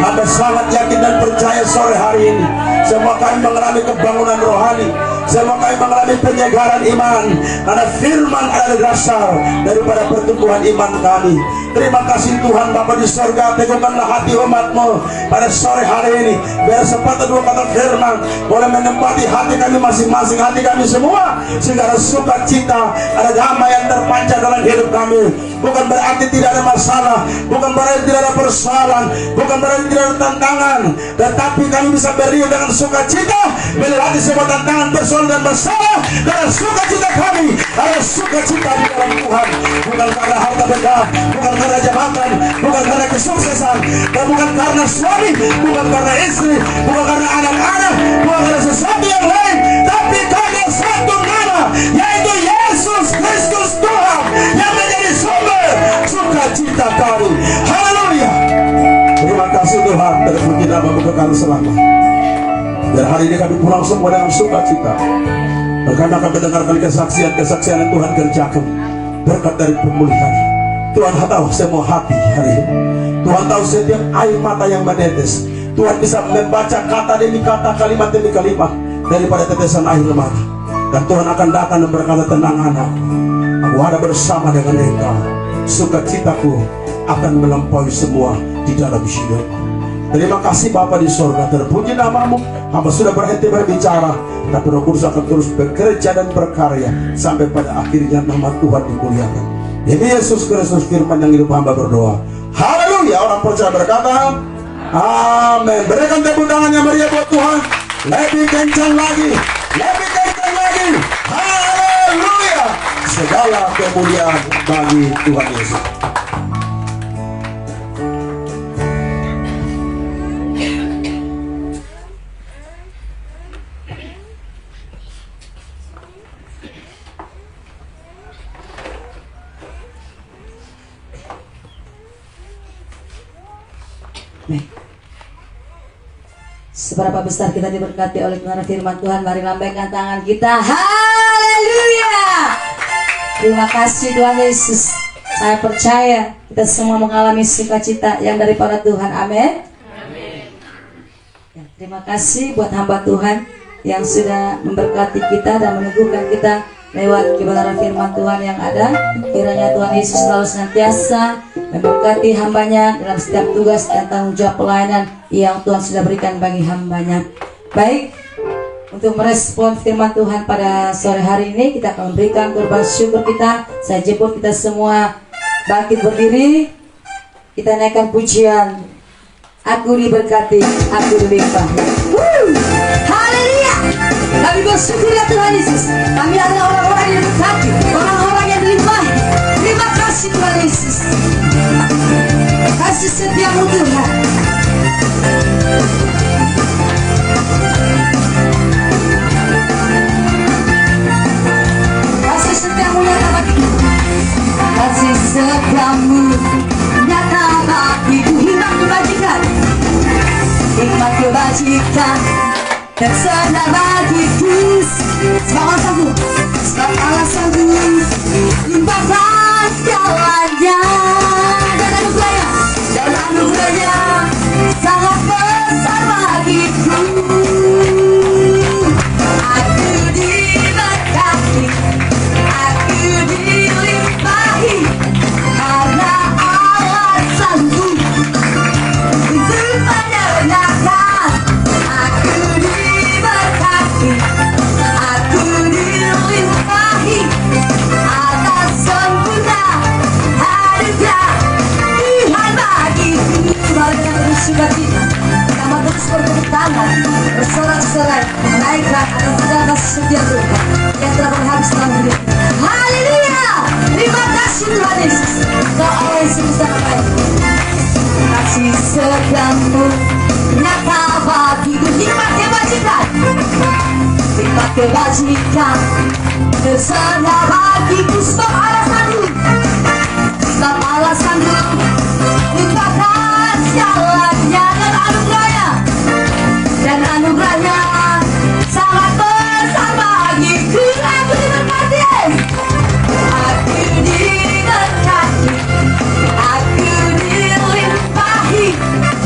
Hamba sangat yakin dan percaya sore hari ini semua kami mengalami kebangunan rohani, semua kami mengalami penyegaran iman, karena firman adalah dasar daripada pertumbuhan iman kami. Terima kasih Tuhan Bapa di sorga, teguhkanlah hati umat-Mu pada sore hari ini. Biar sepatah dua kata firman boleh menempati hati kami masing-masing, hati kami semua, sehingga ada sukacita, ada damai yang terpancar dalam hidup kami. Bukan berarti tidak ada masalah, bukan berarti tidak ada persoalan, bukan berarti tidak ada tantangan, tetapi kami bisa beriuk dengan sukacita melewati semua tantangan, persoalan dan masalah, karena sukacita kami adalah sukacita di dalam Tuhan. Bukan karena harta benda, bukan karena jabatan, bukan karena kesuksesan, dan bukan karena suami, bukan karena istri, bukan karena anak-anak, bukan karena sesuatu yang lain, tapi karena satu nama, yaitu Yesus Kristus Tuhan yang menjadi sumber sukacita kami. Haleluya. Terima kasih Tuhan, terpuji namamu kekal selama. Dan hari ini kami pulang semua dengan sukacita, karena kami mendengarkan kesaksian-kesaksian yang Tuhan kerjakan berkat dari pemulihan. Tuhan tahu semua hati hari ini. Tuhan tahu setiap air mata yang menetes. Tuhan bisa membaca kata demi kata, kalimat demi kalimat daripada tetesan air mata. Dan Tuhan akan datang dan berkata, tenang anakku, aku ada bersama dengan engkau. Sukacitaku akan melampaui semua di dalam hidup. Terima kasih Bapa di sorga, terpuji namamu. Hamba sudah berhenti berbicara, tapi Roh Kudus akan terus bekerja dan berkarya sampai pada akhirnya nama Tuhan dimuliakan. Demi Yesus Kristus firman yang hidup hamba berdoa. Haleluya. Orang percaya berkata amin. Berikan tepuk tangannya meriah buat Tuhan. Lebih kencang lagi, lebih kencang lagi. Haleluya. Segala kemuliaan bagi Tuhan Yesus. Seberapa besar kita diberkati oleh kebenaran firman Tuhan. Mari lambaikan tangan kita. Haleluya. Terima kasih Tuhan Yesus. Saya percaya kita semua mengalami sukacita yang daripada Tuhan. Amin. Ya, terima kasih buat hamba Tuhan yang sudah memberkati kita dan meneguhkan kita lewat kebenaran firman Tuhan yang ada. Kiranya Tuhan Yesus selalu senantiasa memberkati hambanya dalam setiap tugas dan tanggung jawab pelayanan yang Tuhan sudah berikan bagi hambanya. Baik, untuk merespon firman Tuhan pada sore hari ini, kita akan memberikan korban syukur kita. Saya jemput kita semua bangkit berdiri. Kita naikkan pujian, aku diberkati, aku dilimpahi. Haleluya. Kami bersyukur ya Tuhan Yesus. Kami adalah orang-orang yang diberkati, orang-orang yang dilimpahi. Terima kasih Tuhan Yesus. Kasih setiamu Tuhan. Kasih setiamu nyata bagiku. Kasih setiamu nyata bagiku. Hikmat kebajikan, hikmat kebajikan tersedia bagiku. Sebab alasanku, sebab alasanku limpahkan jalannya dan anugerahnya, dan anugerahnya sangat besar bagiku. Aku diberkati, aku dilimpahi karena alasanku untuk menyerahkan. Aku diberkati, aku dilimpahi atas sempurna anugerah Tuhan bagiku. Mari kita bersuka cita, kita terus bertepuk tangan, bersorak-sorai, menaikkan atas segala kasih setia Tuhan yang telah berhabis dalam hidup. Haleluya! Terima kasih Tuhan Yesus, Kau Allah yang sebesar baik. Kasih setiamu nyata bagiku. Hikmat kebajikan, hikmat kebajikan tersedia bagiku. Sebab alasanku, sebab alasanku limpahkan jalannya dan anugerahnya, dan anugerahnya sangat besar bagiku. Aku diberkati, aku diberkati, aku dilimpahi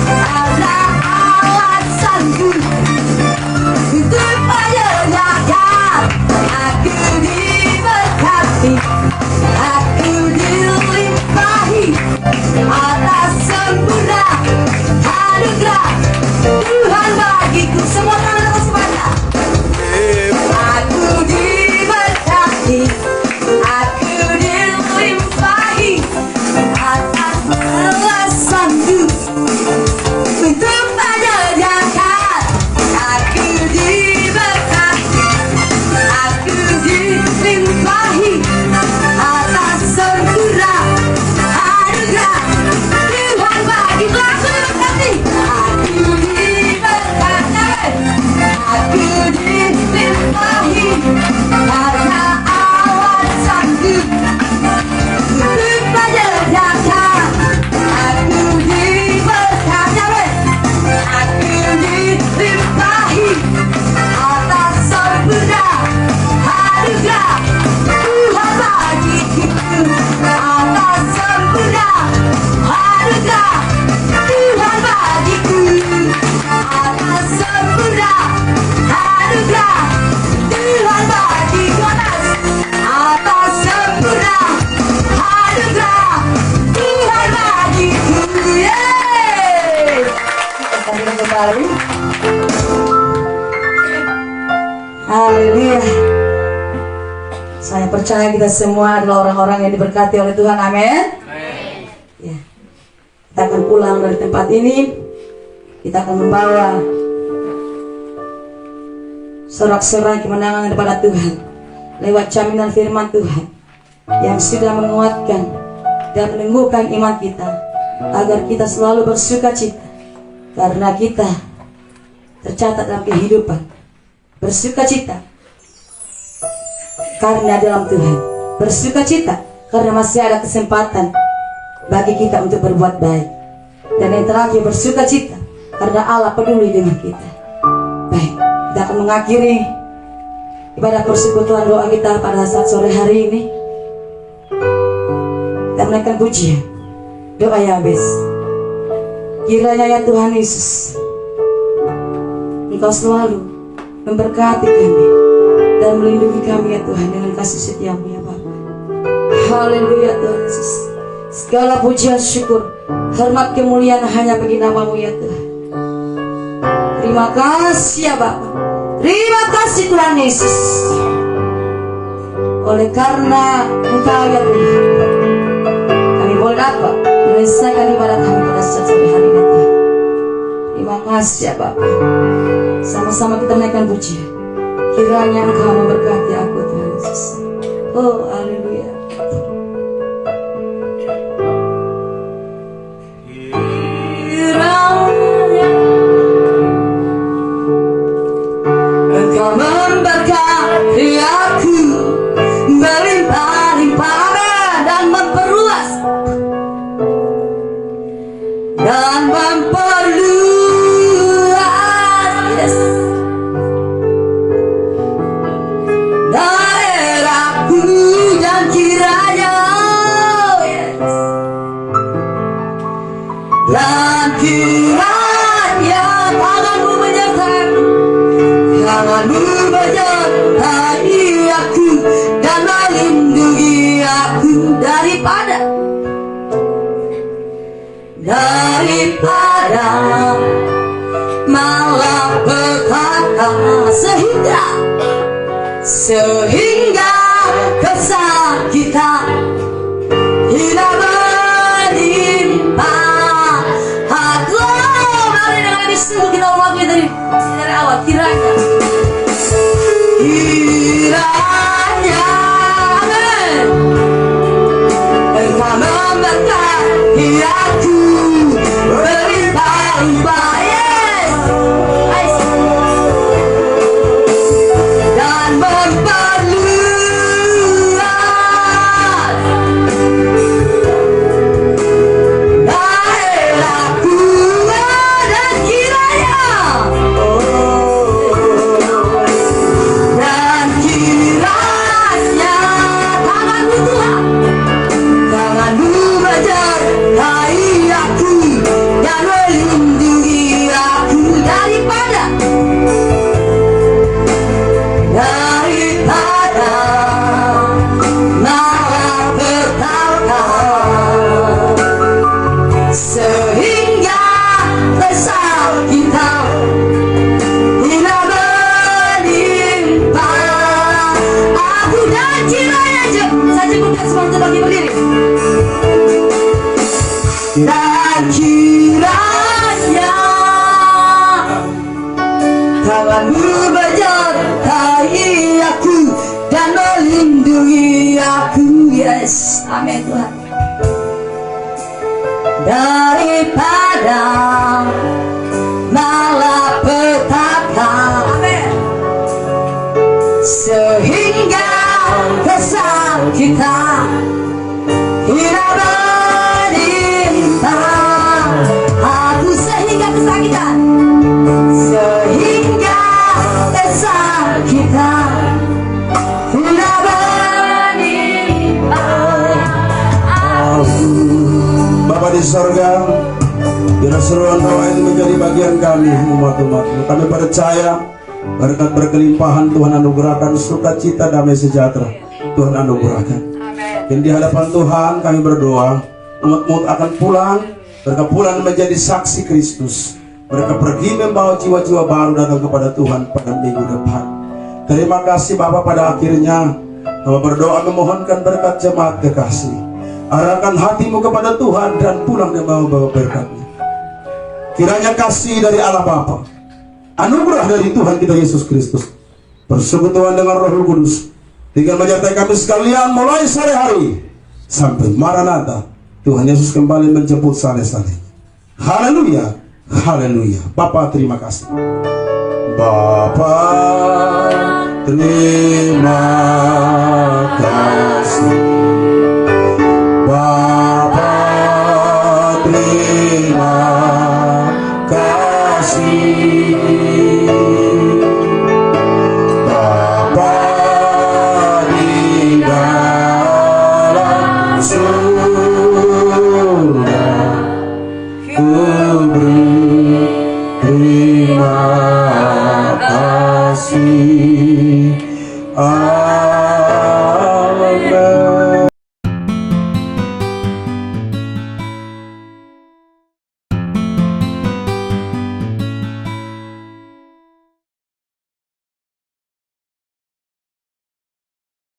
karena alasanku untuk menyerahkan. Aku diberkati, aku dilimpahi atas sempurna anugerah Tuhan bagiku. Semua tangan atas semuanya. Aku diberkati, aku dilimpahi atas alasanku untuk menyerahkan. Aku diberkati, aku dilimpahi atas sempurna anugerah Tuhan bagiku. Aku diberkati, aku dilimpahi karena alasanku untuk menyerahkan. Aku diberkati, aku dilimpahi atas sempurna anugerah Tuhan bagiku. Atas sempurna anugerah Tuhan bagiku. Atas sempurna anugerah Tuhan bagiku. Atas sempurna anugerah Tuhan bagiku. Yeay. Kita kembali. Haleluya. Saya percaya kita semua adalah orang-orang yang diberkati oleh Tuhan. Amin. Ya. Kita akan pulang dari tempat ini. Kita akan membawa sorak-sorai kemenangan daripada Tuhan lewat jaminan firman Tuhan yang sudah menguatkan dan meneguhkan iman kita, agar kita selalu bersuka cita karena kita tercatat dalam kehidupan. Bersuka cita karena dalam Tuhan, bersuka cita karena masih ada kesempatan bagi kita untuk berbuat baik, dan yang terakhir bersuka cita karena Allah peduli dengan kita. Baik, kita akan mengakhiri ibadah persekutuan doa kita pada saat sore hari ini. Kita menaikkan pujian doa Yabes. Kiranya ya Tuhan Yesus, Engkau selalu memberkati kami dan melindungi kami ya Tuhan dengan kasih setia-Mu ya Bapa. Haleluya Tuhan Yesus. Segala pujian syukur, hormat kemuliaan hanya bagi nama-Mu ya Tuhan. Terima kasih ya Bapa. Terima kasih Tuhan Yesus. Oleh karena Engkau ya Tuhan, kami boleh dapat menyelesaikan ibadah kami pada saat sampai hari ini Tuhan. Terima kasih ya Bapa. Sama-sama kita menaikkan pujian. Kiranya Engkau memberkati aku Tuhan Yesus. Oh haleluya. Kiranya Engkau memberkati aku, melimpah-limpah dan memperluas dan memperluas daerahku dan kiranya dan kiranya tangan-Mu menyertai, tangan-Mu menyertai aku dan melindungi aku daripada malapetaka, sehingga kesakitan tidak menimpa aku. Mari dengan lebih sungguh kita mewakili dari awal. Kiranya amin, Engkau memberkati aku, berlimpah-limpah dan memperluas daerahku dan kiranya dan kiranya tangan-Mu Tuhan, tangan-Mu menyertai aku dan melindungi aku daripada malapetaka, sehingga kesakitan tidak menimpa aku dan kiranya. Saya cukupkan semua untuk bagi berdiri. Dan kiranya tangan-Mu menyertai aku dan melindungi aku. Yes, amin Tuhan. Daripada malapetaka, amin, sehingga kesakitan tidak menimpa aku, sehingga kesakitan tidak menimpa aku. Bapa di sorga, biar seruan doa ini menjadi bagian kami umat-umat-Mu. Kami percaya berkat berkelimpahan Tuhan anugerahkan, sukacita damai sejahtera Tuhan anugerahkan. Dan di hadapan Tuhan kami berdoa, umat-Mu akan pulang, mereka pulang menjadi saksi Kristus. Mereka pergi membawa jiwa-jiwa baru datang kepada Tuhan pada minggu depan. Terima kasih Bapa, pada akhirnya kami berdoa memohonkan berkat jemaat kekasih. Arahkan hatimu kepada Tuhan dan pulang membawa berkatnya. Kiranya kasih dari Allah Bapa, anugerah dari Tuhan kita Yesus Kristus, persekutuan dengan Roh Kudus tinggal menyertai kami sekalian mulai sore hari sampai Maranatha. Tuhan Yesus kembali menjemput saleh-saleh. Haleluya, haleluya. Bapa terima kasih. Bapa terima